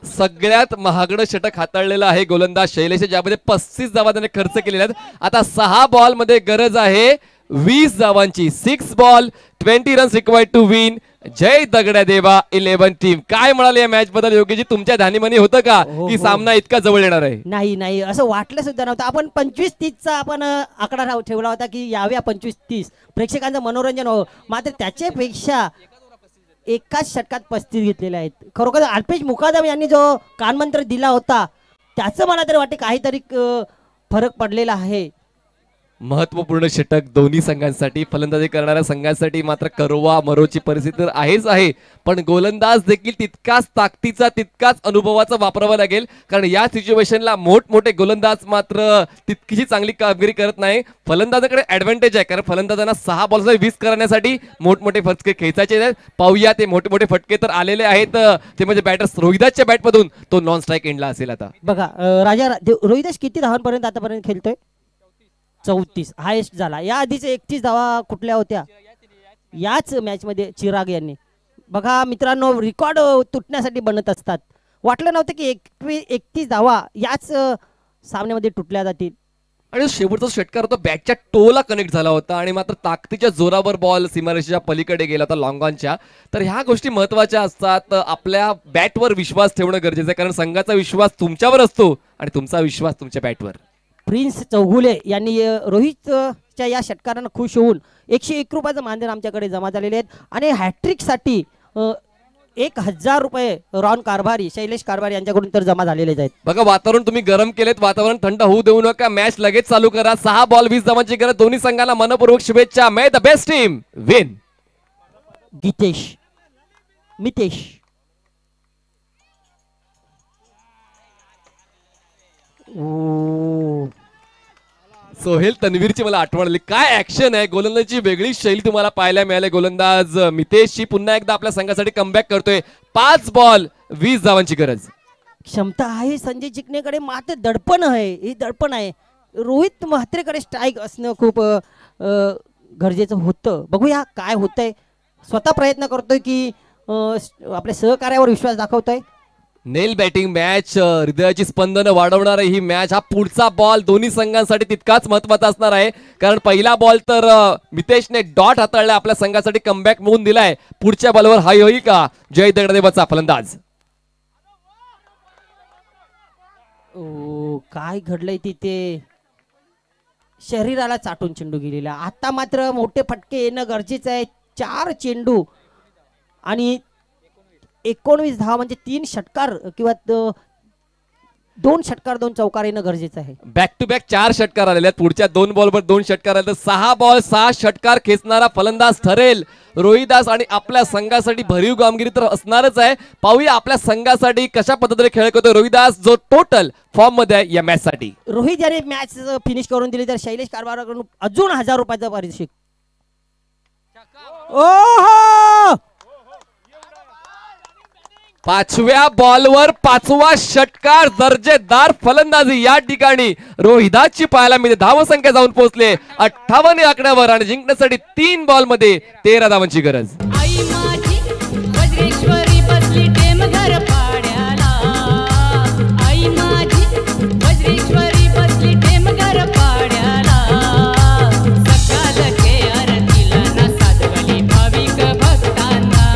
S1: सगळ्यात महागडं षटक हाताळलेलं आहे गोलंदाज शैलेश, ज्यामध्ये 35 धावा त्याने खर्च केलेल्या आहेत. आता 6 बॉल मध्ये गरज आहे 20 धावांची. 6 ball 20 runs required to win. जय दगडादेवा 11 टीम. काय म्हणाले या मॅच बद्दल योगीजी? तुमच्या ध्यानीमनी होतं का की सामना इतका जवळ येणार आहे?
S2: नाही नाही, असं वाटलं सुद्धा नव्हतं. आपण 25-30चा आपण आकडा ठेवला होता की याव्या 25-30 प्रेक्षकांचं मनोरंजन व्हावं. मात्र त्याच्यापेक्षा एकाच षटकात 35 घेतलेले आहेत. खरोखर अल्पेश मुकादम यांनी जो कानमंत्र दिला होता त्याचं मला तरी वाटते काहीतरी फरक पडलेला आहे.
S1: महत्वपूर्ण षटक दोन्ही संघांसाठी. फलंदाजी करणाऱ्या संघांसाठी मात्र करवा मरोची परिस्थिती तर आहेच आहे, पण गोलंदाज देखील तितकाच ताकदीचा तितकाच अनुभवाचा वापरावा लागेल, कारण या सिच्युएशनला मोठमोठे गोलंदाज मात्र तितकीशी चांगली कामगिरी करत नाही. फलंदाजाकडे ऍडव्हान्टेज आहे, कारण फलंदाजांना 6 बॉल्स 20 करण्यासाठी मोठमोठे फटके खेचायचे आहेत. पाहूया ते मोठे फटके तर आलेले आहेत. ते म्हणजे बॅटर रोहिदासच्या बॅटमधून तो नॉन स्ट्राईक एंडला असेल. आता
S2: बघा राजा रोहिदास किती धावांपर्यंत आतापर्यंत खेळतोय? 34 हायेस्ट झाला. या आधीचे 31 धावा कुठल्या होत्या? याच मॅच मध्ये चिराग यांनी. बघा मित्रांनो, रेकॉर्ड तुटण्यासाठी बनत असतात. वाटलं नव्हतं की 31 धावा याच सामन्यामध्ये तुटल्या जातील.
S1: आणि शेवटचा षटकार होता बॅटच्या टोला कनेक्ट झाला होता आणि मात्र ताकदीच्या जोरावर बॉल सीमारेषेच्या पलीकडे गेला होता लॉंगॉनच्या. तर ह्या गोष्टी महत्वाच्या असतात. आपल्या बॅटवर विश्वास ठेवणं गरजेचं आहे, कारण संघाचा विश्वास तुमच्यावर असतो आणि तुमचा विश्वास तुमच्या बॅटवर.
S2: प्रिन्स चौगुले यांनी रोहितच्या या षटकारांना खुश होऊन 101 रुपयाचं मानधन आमच्याकडे जमा झालेले आहेत. आणि हॅट्रिकसाठी 1000 रुपये रॉन कारभारी शैलेश कारभारी यांच्याकडून तर जमा झालेले आहेत.
S1: बघा, वातावरण तुम्ही गरम केलेत, वातावरण थंड होऊ देऊ नका. मॅच लगेच चालू करा. 6 बॉल 20 धावांची गरज. दोन्ही संघांना मनपूर्वक शुभेच्छा. May the best team win.
S2: Gitesh Mitesh
S1: Sohail तन्वीरची मला आठवण आली. काय ऍक्शन आहे, गोलंदाजीची वेगळी शैली तुम्हाला पाहायला मिळाली. गोलंदाज मितेशची पुन्हा एकदा आपल्या संघासाठी कमबॅक करतोय. 5 बॉल 20 धावांची गरज.
S2: क्षमता आहे संजय चिकनेकडे, मात्र दडपण आहे. हे दडपण आहे. रोहित म्हात्रेकडे स्ट्राईक असणं खूप गरजेचं होतं. बघूया काय होतंय. स्वतः प्रयत्न करतोय की आपल्या सहकार्यावर विश्वास दाखवतोय.
S1: नेल बॅटिंग मॅच, हृदयाची स्पंदनं वाढवणार ही मॅच. हा पुढचा बॉल दोन्ही संघांसाठी तितकाच महत्वाचा असणार आहे, कारण पहिला बॉल तर मितेशने डॉट हाताळला, आपल्या संघासाठी कमबॅक मिळवून दिलाय. पुढच्या बॉलवर हाय होईल का जय दगडादेवाचा फलंदाज?
S2: काय घडलंय तिथे? शरीराला चाटून चेंडू गेलेला. आता मात्र मोठे फटके येणं गरजेचं आहे. 4 चेंडू आणि 19 धावा म्हणजे 3 षटकार किंवा 2 षटकार 2 चौकार येणं गरजेचं आहे.
S1: बॅक टू बॅक 4 षटकार आलेले आहेत. पुढच्या 2 बॉलवर 2 षटकार आले. 6 बॉल 6 षटकार खेचणारा फलंदाज ठरेल रोहिदास, आणि आपल्या संघासाठी भरीव कामगिरी तर असणारच आहे. पाहूया आपल्या संघासाठी कशा पद्धतीने खेळ करतोय रोहिदास, जो टोटल फॉर्म मध्ये आहे या मॅच साठी.
S2: रोहित याने मॅच फिनिश करून दिली तर शैलेश कारभाराकडून अजून 1000 रुपयाचं पारितोषिक. ओहो,
S1: 5व्या बॉलवर 5वा षटकार, दर्जेदार फलंदाजी या ठिकाणी रोहिदासची पाहायला मिळते. धावसंख्या जाऊन पोहोचले 58 आकड्यावर आणि जिंकण्यासाठी 3 बॉल मध्ये 13 धावांची गरज.
S6: आई माझी वज्रेश्वरी बसली टेम घर पाड्याला. आई माझी वज्रेश्वरी बसली टेम घर पाड्याला. सकाळ के आरतीला ना साधवली भाविक भक्तांना.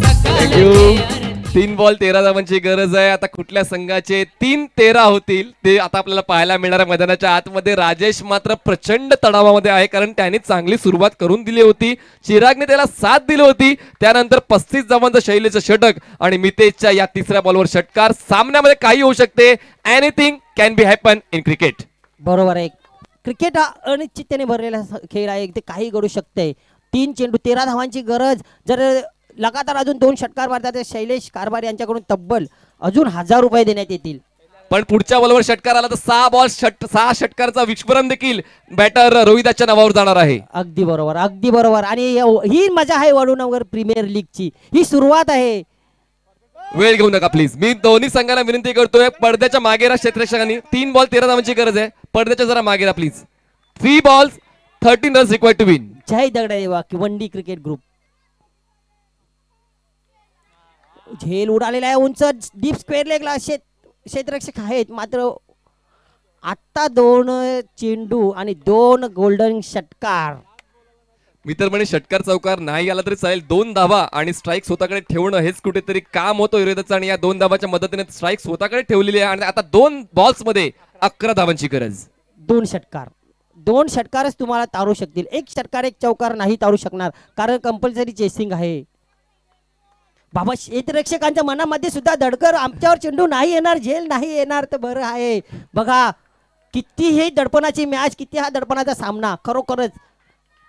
S6: सकाळ के आरती
S1: 3 बॉल 13 धावांची गरज आहे. आता कुठल्या संघाचे 3-13 होतील ते आता आपल्याला पाहायला मिळणार आहे. मैदानाच्या आतमध्ये राजेश मात्र प्रचंड तणावामध्ये आहे, कारण त्याने चांगली सुरुवात करून दिली होती. चिरागने त्याला साथ दिली होती. त्यानंतर 35 धावांचं शैलेचं षटक आणि मितेशच्या या 3ऱ्या बॉलवर षटकार. सामन्यामध्ये काही होऊ शकते. Anything can be happen in cricket.
S2: बरोबर आहे. क्रिकेट हा अनिश्चिततेने भरलेला खेळ आहे. ते काही घडू शकते. 3 चेंडू 13 धावांची गरज. जर लगातार अजून 2 षटकार मारतात तर शैलेश कारभार यांच्याकडून तब्बल अजून 1000 रुपये देण्यात येतील.
S1: पण पुढच्या बॉलवर षटकार आला तर 6 षटकारचा विस्फोरण देखील बॅटर रोहिदासच्या नावावर जाणार आहे.
S2: अगदी बरोबर, अगदी बरोबर. आणि ही मजा आहे वडूनगर प्रीमियर लीगची. ही सुरुवात आहे.
S1: वेळ घेऊ नका प्लीज. मी दोन्ही संघांना विनंती करतोय, पडद्याच्या मागे राहा क्षेत्ररक्षकांनी. 3 बॉल 13 धावांची गरज आहे. पडद्याच्या जरा मागे राहा please. 3 balls 13 runs required to win.
S2: जय दगडदेवा वंडी क्रिकेट ग्रुप. झेल उडालेला आहे उंच डीप स्क्वेअर लेगला. क्षेत्ररक्षक आहेत, मात्र आता 2 चेंडू आणि 2 गोल्डन षटकार.
S1: मी तर म्हणे षटकार चौकार नाही आला तरी चालेल. 2 धावा आणि स्ट्राईक स्वतःकडे ठेवणं हेच कुठेतरी काम होतं विरोधाचं. आणि या 2 धावाच्या मदतीने स्ट्राईक स्वतःकडे ठेवलेली आहे. आणि आता 2 balls मध्ये 11 धावांची गरज.
S2: 2 षटकार, 2 षटकारच तुम्हाला तारू शकतील. 1 षटकार 1 चौकार नाही तारू शकणार, कारण कंपल्सरी चेसिंग आहे. बाबा क्षेत्ररक्षकांच्या मनामध्ये सुद्धा धडकर, आमच्यावर चेंडू नाही येणार, झेल नाही येणार तर बरं आहे. बघा किती ही दडपणाची मॅच, किती हा दडपणाचा सामना. खरोखरच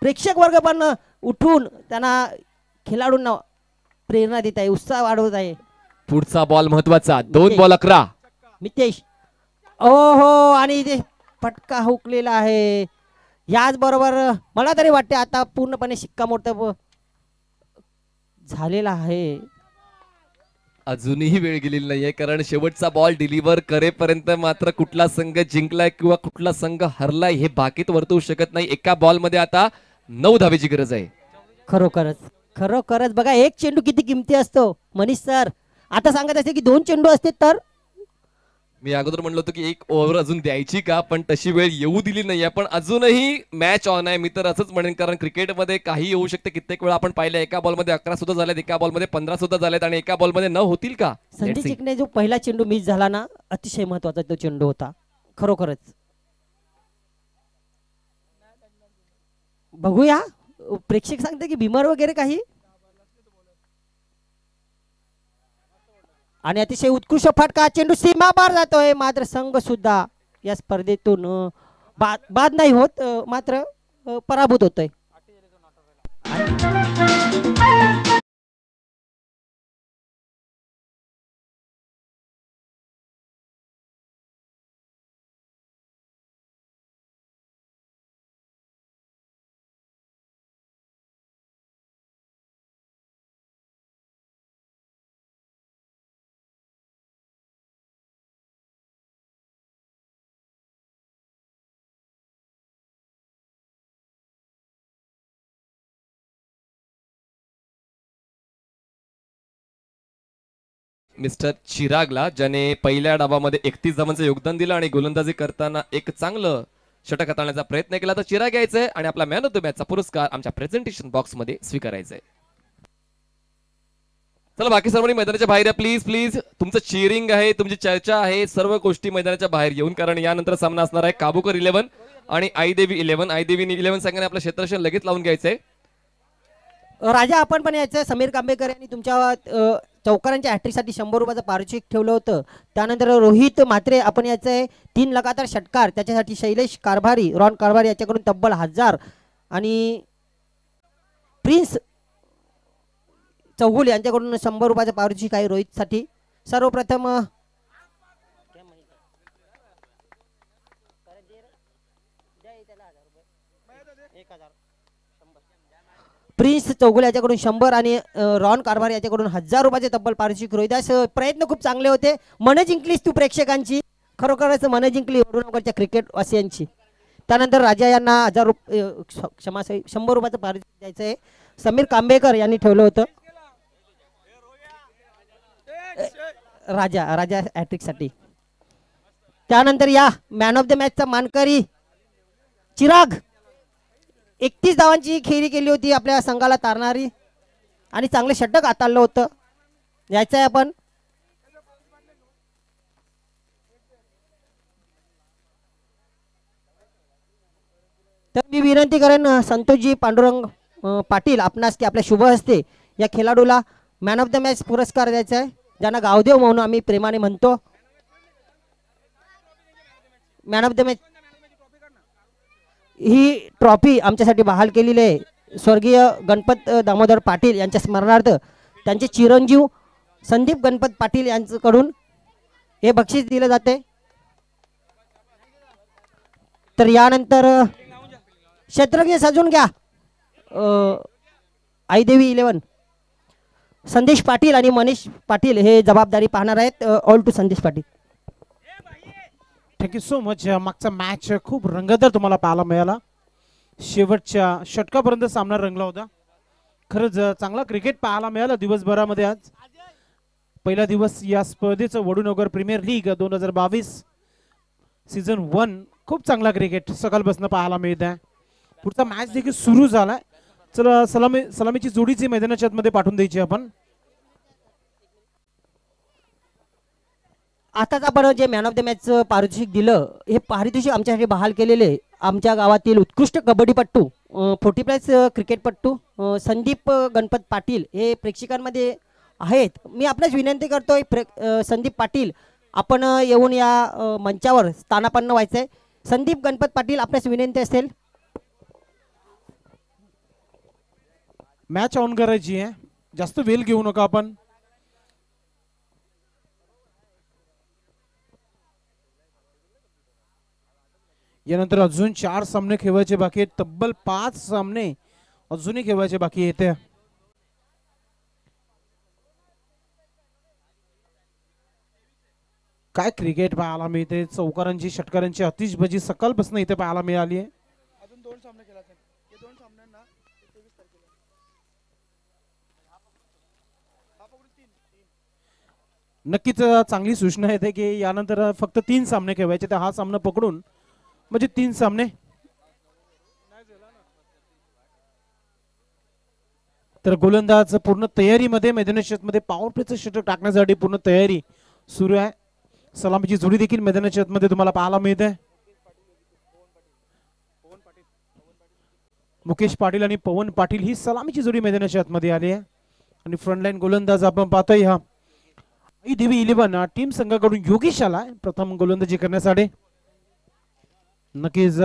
S2: प्रेक्षक वर्ग पण उठून त्यांना खेळाडूंना प्रेरणा देत आहे, उत्साह वाढवत आहे.
S1: पुढचा बॉल महत्वाचा. 2 बॉल 11.
S2: मितेश ओहो, आणि इथे फटका हुकलेला आहे. याचबरोबर मला तरी वाटते आता पूर्णपणे शिक्कामोर्तब झालेला आहे.
S1: अजूनही वेळ गेलेली नाहीये, कारण शेवटचा बॉल डिलिव्हर करेपर्यंत मात्र कुठला संघ जिंकलाय किंवा कुठला संघ हरलाय हे बाकीत वर्तवू शकत नाही. एका बॉल मध्ये आता 9 धावेची गरज आहे.
S2: खरोखरच खरोखरच बघा, 1 चेंडू किती किमती असतो. मनीष सर आता सांगत असते की 2 चेंडू असते तर.
S1: मी अगोदर म्हणलो होतो की 1 ओव्हर अजून द्यायची का, पण तशी वेळ येऊ दिली नाहीये. पण अजूनही मॅच ऑन आहे. मी तर असंच म्हणेन, कारण क्रिकेटमध्ये काही येऊ शकते. कित्येक वेळा आपण पाहिलं, एका बॉलमध्ये 11 सुद्धा झालेत, एका बॉलमध्ये 15 सुद्धा झालेत आणि एका बॉलमध्ये 9 होतील का.
S2: संजय चिकने जो पहिला चेंडू मिस झाला ना, अतिशय महत्वाचा तो चेंडू होता खरोखरच. बघूया प्रेक्षक सांगते की बिमार वगैरे काही. आणि अतिशय उत्कृष्ट फटका, चेंडू सीमा पार जातोय. मात्र संघ सुद्धा या स्पर्धेतून बाद नाही होत, मात्र पराभूत होतोय.
S1: मिस्टर चिरागला, ज्याने पहिल्या डावामध्ये 31 धावांचं योगदान दिलं आणि गोलंदाजी करताना एक चांगलं षटक हाताळण्याचा प्रयत्न केला. तर चिराग यायचंय आणि आपला मॅन ऑफ द मॅचचा पुरस्कार आमच्या प्रेझेंटेशन बॉक्स मध्ये स्वीकारायचा आहे. चला बाकी सर्वांनी मैदानाच्या बाहेर या प्लीज प्लीज. तुमचं चिअरिंग आहे, तुमची चर्चा आहे, सर्व गोष्टी मैदानाच्या बाहेर येऊन, कारण यानंतर सामना असणार आहे काबूकर 11 आणि आईदेवी 11. आईदेवी 11 संघाने आपलं क्षेत्ररक्षण लगेच लावून घ्यायचंय.
S2: राजा आपण पण यायचं. समीर कांबेकर यांनी तुमच्या चौकारांच्या हॅट्रिकसाठी 100 रुपयाचं पारितोषिक ठेवलं होतं. त्यानंतर रोहित म्हात्रे आपण याचं आहे 3 लगातार षटकार, त्याच्यासाठी शैलेश कारभारी, रॉन कारभारी याच्याकडून तब्बल 1000 आणि प्रिन्स चौगुले यांच्याकडून 100 रुपयाचं पारितोषिक आहे रोहितसाठी. सर्वप्रथम प्रिन्स चौगुले याच्याकडून 100 आणि रॉन कारभार याच्याकडून 1000 रुपयाचे तब्बल पारितोषिक. रोहिदास प्रयत्न खूप चांगले होते. मन जिंकलीस तू प्रेक्षकांची, खरोखरच मन जिंकली वडूनगरच्या क्रिकेट वासियांची. त्यानंतर राजा यांना 1000 रुपये क्षमा 100 रुपयाचं पारितोषिक द्यायचं आहे. समीर कांबेकर यांनी ठेवलं होतं राजा हॅट्रिकसाठी. त्यानंतर या मॅन ऑफ द मॅचचा मानकरी चिराग, 31 धावांची खेळी केली होती आपल्या संघाला तारणारी आणि चांगले षटक हाताळलं होतं. यायचं आहे आपण. तर मी विनंती करेन संतोषजी पांडुरंग पाटील आपणास की आपल्या शुभ हस्ते या खेळाडूला मॅन ऑफ द मॅच पुरस्कार द्यायचा आहे, ज्यांना गावदेव म्हणून आम्ही प्रेमाने म्हणतो. Man of the match he trophy आमच्यासाठी बहाल केलेली आहे स्वर्गीय गणपत दामोदर पाटील यांच्या स्मरणार्थ. त्यांचे चिरंजीव संदीप गणपत पाटील यांच्याकडून हे बक्षीस दिले जाते. तर यानंतर क्षेत्रज्ञ सजून घ्या. आईदेवी 11 संदेश पाटील आणि मनीष पाटील हे जबाबदारी पाहणार आहेत. All to Sandesh Patil.
S7: Thank you so much. मागचा मॅच खूप रंगतदार तुम्हाला पाहायला मिळाला. शेवटच्या षटकापर्यंत सामना रंगला होता. खरंच चांगला क्रिकेट पाहायला मिळाला दिवसभरामध्ये. आज पहिला दिवस या स्पर्धेचं वडूनगर प्रीमियर लीग 2022 सीझन 1. खूप चांगला क्रिकेट सकाळपासून पाहायला मिळत आहे. पुढचा मॅच देखील सुरू झालाय. चला सलामीची जोडीची मैदानाच्या आतमध्ये पाठवून द्यायची आपण.
S2: आताच आपण जे मॅन ऑफ द मॅच पारितोषिक दिलं, हे पारितोषिक आमच्यासाठी बहाल केलेले आमच्या गावातील उत्कृष्ट कबड्डीपट्टू 40+ क्रिकेटपट्टू संदीप गणपत पाटील हे प्रेक्षकांमध्ये आहेत. मी आपल्याच विनंती करतोय संदीप पाटील आपण येऊन या मंचावर स्थानापन्न व्हायचंय. संदीप गणपत पाटील आपल्याच विनंती असेल.
S7: मॅच ऑन करायची आहे, जास्त वेळ घेऊ नका आपण. यानंतर अजून 4 सामने खेळवायचे बाकी आहेत. तब्बल 5 सामने अजूनही खेळवायचे बाकी येते. काय क्रिकेट पाहायला मिळते. चौकारांची षटकारांची अतिशबाजी सकाळपासून इथे पाहायला मिळाली आहे. नक्कीच चांगली सूचना येते की यानंतर फक्त 3 सामने खेळवायचे. तर हा सामना पकडून म्हणजे 3 सामने. तर गोलंदाज पूर्ण तयारीमध्ये मैदानाच्या आतमध्ये पॉवर प्लेचं षटक टाकण्यासाठी पूर्ण तयारी सुरू आहे. सलामीची जोडी देखील मैदानाच्या आतमध्ये तुम्हाला पाहायला मिळते. मुकेश पाटील आणि पवन पाटील ही सलामीची जोडी मैदानाच्या आतमध्ये आली आहे. आणि फ्रंटलाईन गोलंदाज आपण पाहतोय हा देवी 11 टीम संघाकडून योगेश आला प्रथम गोलंदाजी करण्यासाठी. नक्कीच